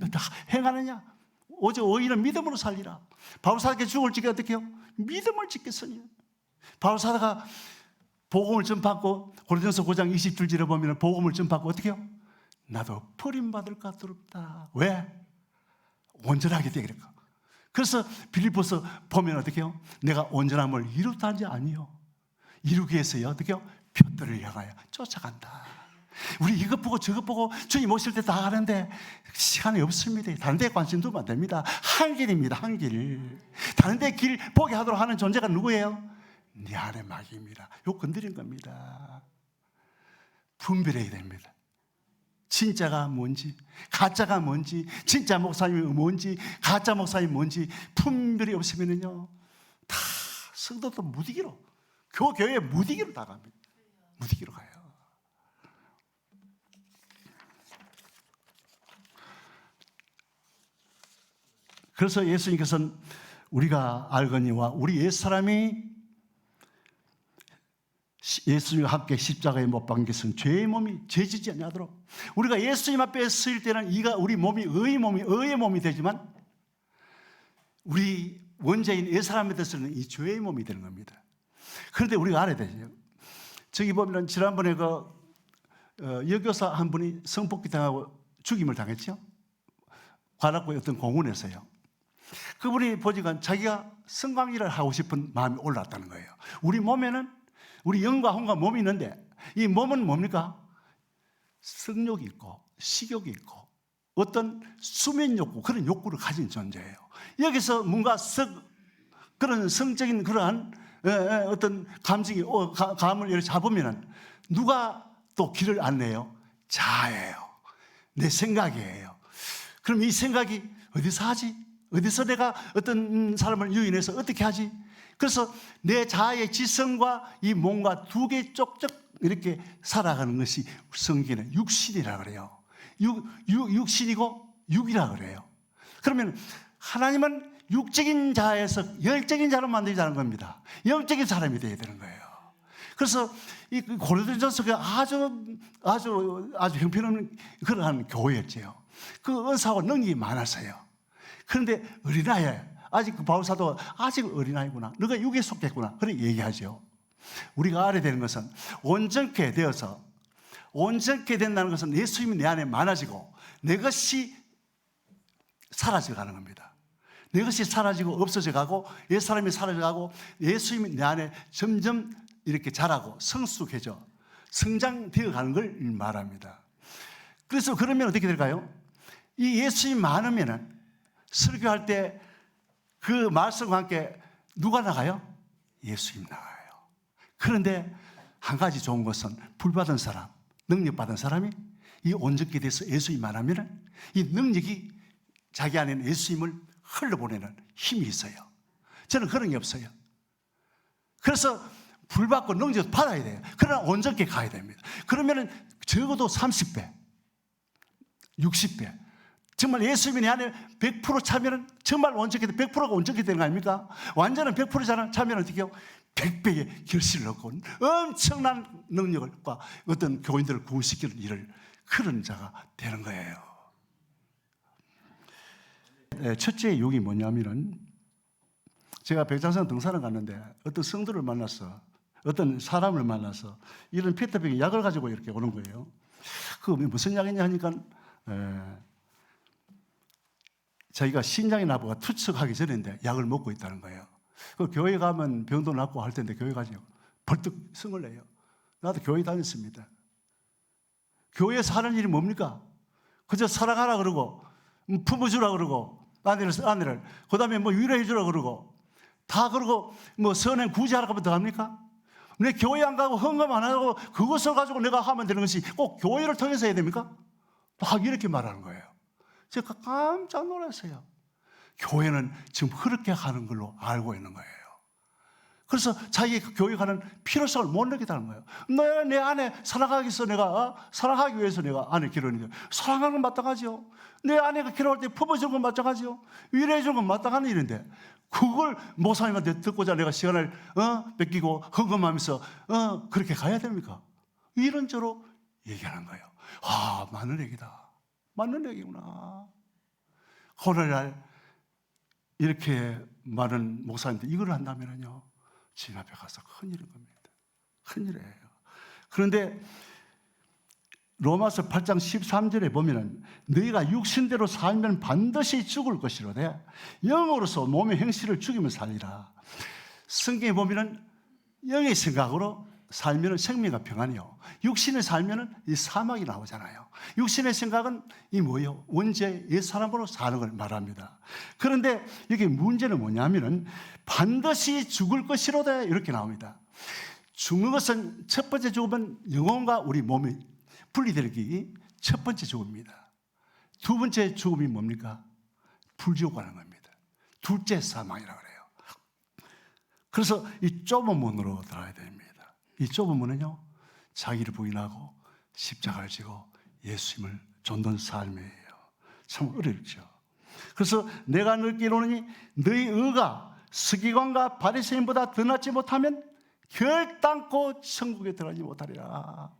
행하느냐? 오직 의인은 믿음으로 살리라. 바울사도가 죽을 지게 어떻게 해요? 믿음을 짓겠으니. 바울사도가 복음을 전파하고 고린도전서 9장 20절에 보면 복음을 전파하고 어떻게 해요? 나도 버림받을까 두렵다. 왜? 온전하게 되겠다. 그래서 빌립보서 보면 어떻게 해요? 내가 온전함을 이루다 하지 아니요, 이루기 위해서요 어떻게 해요? 표들을 향하여 쫓아간다. 우리 이것 보고 저것 보고 주님 오실 때 다 하는데 시간이 없습니다. 다른 데 관심 두면 안 됩니다. 한 길입니다. 한 길. 다른 데 길 보게 하도록 하는 존재가 누구예요? 네 안에 마귀입니다. 이거 건드린 겁니다. 분별해야 됩니다. 진짜가 뭔지, 가짜가 뭔지, 진짜 목사님이 뭔지, 가짜 목사님이 뭔지 분별이 없으면요 다 성도도 무디기로, 교회에 무디기로 나갑니다. 무디기로 가요. 그래서 예수님께서는 우리가 알거니와 우리 옛사람이 예수님과 함께 십자가에 못 박힌 것은 죄의 몸이 죄지지 아니하도록. 우리가 예수님 앞에 서일 때는 이가 우리 몸이 의의 몸이 되지만 우리 원죄인 옛사람에 대해서는 이 죄의 몸이 되는 겁니다. 그런데 우리가 알아야 되죠. 저기 보면 지난번에 여교사 한 분이 성폭기 당하고 죽임을 당했죠. 관악구의 어떤 공원에서요. 그분이 보니까 자기가 성관계를 하고 싶은 마음이 올랐다는 거예요. 우리 몸에는 우리 영과 혼과 몸이 있는데 이 몸은 뭡니까? 성욕이 있고 식욕이 있고 어떤 수면 욕구, 그런 욕구를 가진 존재예요. 여기서 뭔가 그런 성적인 그러한 어떤 감정이 감을 이렇게 잡으면은 누가 또 길을 안내요? 자아예요. 내 생각이에요. 그럼 이 생각이 어디서 하지? 어디서 내가 어떤 사람을 유인해서 어떻게 하지? 그래서 내 자아의 지성과 이 몸과 두 개 쪽쪽 이렇게 살아가는 것이 성경에는 육신이라 그래요. 육신이고 육이라 그래요. 그러면 하나님은 육적인 자에서 영적인 자로 만들자는 겁니다. 영적인 사람이 되어야 되는 거예요. 그래서 이 고린도전서가 아주 형편없는 그러한 교회였지요. 그 은사와 능력이 많았어요. 그런데 어린아이, 아직 그 바울사도 아직 어린아이구나. 너가 육에 속했구나. 그렇게 얘기하죠. 우리가 알아야 되는 것은 온전케 되어서 온전케 된다는 것은 예수님이 내 안에 많아지고 내 것이 사라져 가는 겁니다. 내 것이 사라지고 없어져 가고 옛사람이 사라져 가고 예수님이 내 안에 점점 이렇게 자라고 성숙해져 성장되어 가는 걸 말합니다. 그래서 그러면 어떻게 될까요? 이 예수님이 많으면은 설교할 때 그 말씀과 함께 누가 나가요? 예수님 나가요. 그런데 한 가지 좋은 것은 불받은 사람, 능력받은 사람이 이 온전케 돼서 예수님 말하면 이 능력이 자기 안에는 예수님을 흘러보내는 힘이 있어요. 저는 그런 게 없어요. 그래서 불받고 능력도 받아야 돼요. 그러나 온전케 가야 됩니다. 그러면 적어도 30배, 60배. 정말 예수님이 내 안에 100% 차면은 정말 온전케 100%가 온전케 되는 거 아닙니까? 완전한 100% 차면 어떻게 해요? 100배의 결실을 얻고 엄청난 능력과 어떤 교인들을 구원시키는 일을 그런 자가 되는 거예요. 첫째 유혹이 뭐냐면은 제가 백장산 등산을 갔는데 어떤 성도를 만나서 어떤 사람을 만나서 이런 페트병에 약을 가지고 이렇게 오는 거예요. 그게 무슨 약이냐 하니까 자기가 신장의 나부가 투척하기 전인데 약을 먹고 있다는 거예요. 그 교회 가면 병도 낫고 할 텐데 교회 가지고 벌떡 성을 내요. 나도 교회 다녔습니다. 교회에서 하는 일이 뭡니까? 그저 사랑하라 그러고 품어주라 그러고 아내를 그 다음에 뭐 위로해 주라 그러고 다 그러고 뭐 선행 구제하라고 하면 더 합니까? 내 교회 안 가고 헌금 안 하고 그것을 가지고 내가 하면 되는 것이 꼭 교회를 통해서 해야 됩니까? 막 이렇게 말하는 거예요. 제가 깜짝 놀랐어요. 교회는 지금 그렇게 하는 걸로 알고 있는 거예요. 그래서 자기가 교회 가는 필요성을 못 느끼다는 거예요. 내 안에 사랑하기 위해서 사랑하기 위해서 내가 안에 기르는데 사랑하는 건 마땅하죠. 내 아내가 기도할 때 품어주는 건 마땅하죠. 위로해 주는 건 마땅한 일인데 그걸 목사님한테 듣고자 내가 시간을 뺏기고 헌금하면서 그렇게 가야 됩니까? 이런저로 얘기하는 거예요. 맞는 얘기다. 맞는 얘기구나. 오늘날 이렇게 많은 목사님들 이걸 한다면요 주님 앞에 가서 큰일인 겁니다. 큰일이에요. 그런데 로마서 8장 13절에 보면은 너희가 육신대로 살면 반드시 죽을 것이로되 영으로서 몸의 행실을 죽이며 살리라. 성경에 보면은 영의 생각으로 살면은 생명과 평안이요. 육신에 살면은 이 사막이 나오잖아요. 육신의 생각은 이 뭐예요? 원죄 옛 사람으로 사는 걸 말합니다. 그런데 여기 문제는 뭐냐면은 반드시 죽을 것이로다 이렇게 나옵니다. 죽는 것은 첫 번째 죽음은 영혼과 우리 몸이 분리되기 첫 번째 죽음입니다. 두 번째 죽음이 뭡니까? 불지옥 가는 겁니다. 둘째 사망이라고 그래요. 그래서 이 좁은 문으로 들어가야 됩니다. 이 좁은 문은요 자기를 부인하고 십자가를 지고 예수님을 좇는 삶이에요. 참 어렵죠. 그래서 내가 느끼노니 너희 의가 서기관과 바리새인보다 더 낫지 못하면 결단코 천국에 들어가지 못하리라.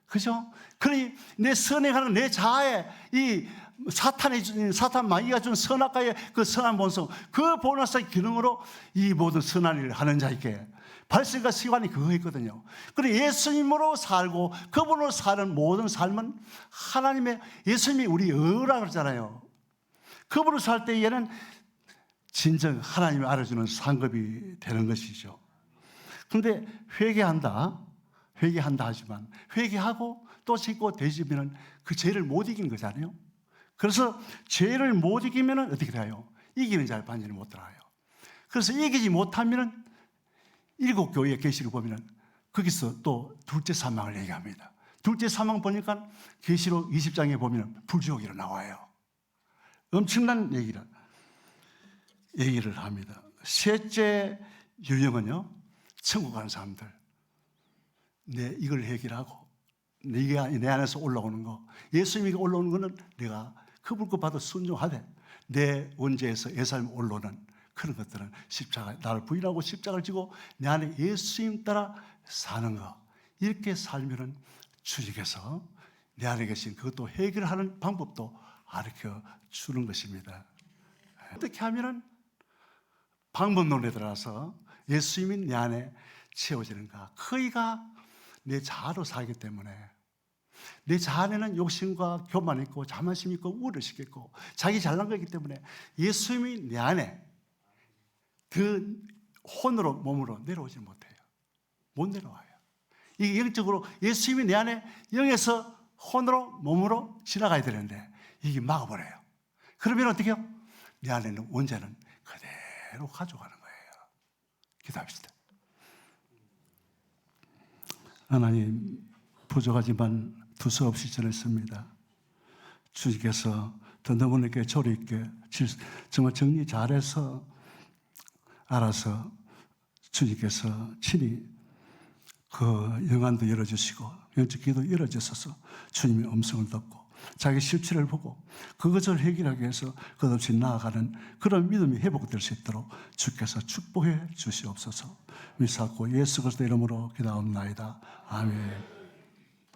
그죠? 그러니 내 선행하는 내 자아에 이 사탄 마귀가 준 선악과의 그 선한 본성, 그 보너스의 기능으로 이 모든 선한 일을 하는 자에게 발생과 시간이 그거였거든요. 그리고 예수님으로 살고 그분으로 사는 모든 삶은 하나님의, 예수님이 우리 의라 그러잖아요. 그분으로 살 때에는 진정 하나님이 알아주는 상급이 되는 것이죠. 그런데 회개한다 하지만 회개하고 또 짓고 되지면 그 죄를 못 이기는 거잖아요. 그래서 죄를 못 이기면 어떻게 돼요? 이기는 자를 반전히 못 들어가요. 그래서 이기지 못하면 일곱 교회의 계시를 보면 거기서 또 둘째 사망을 얘기합니다. 둘째 사망 보니까 계시록 20장에 보면 불지옥이로 나와요. 엄청난 얘기를 합니다. 셋째 유형은요, 천국 가는 사람들. 이걸 해결하고 네가 내 안에서 올라오는 거, 예수님이 올라오는 거는 내가 그 불꽃 받아 순종하되 내 원죄에서 예수님 올라오는 그런 것들은 십자가, 나를 부인하고 십자가를 지고 내 안에 예수님 따라 사는 거, 이렇게 살면은 주님께서 내 안에 계신 그것도 해결하는 방법도 가르쳐 주는 것입니다. 어떻게 하면은 방법론에 들어가서 예수님이 내 안에 채워지는가? 그이가 내 자아로 살기 때문에 내 자아 안에는 욕심과 교만 있고 자만심 있고 우월의식 있고 자기 잘난 거기 때문에 예수님이 내 안에 그 혼으로 몸으로 내려오지 못해요. 못 내려와요. 이게 영적으로 예수님이 내 안에 영에서 혼으로 몸으로 지나가야 되는데 이게 막아버려요. 그러면 어떻게 해요? 내 안에 있는 원죄는 그대로 가져가는 거예요. 기도합시다. 하나님, 부족하지만 두서없이 전했습니다. 주님께서 더 너무나게 조리 있게 정말 정리 잘해서 알아서 주님께서 친히 그 영안도 열어주시고 영적 귀도 열어주셔서 주님의 음성을 듣고 자기 실체를 보고 그것을 해결하기 위해서 끝없이 나아가는 그런 믿음이 회복될 수 있도록 주께서 축복해 주시옵소서. 미사코 예수 그리스도 이름으로 기도하옵나이다. 아멘.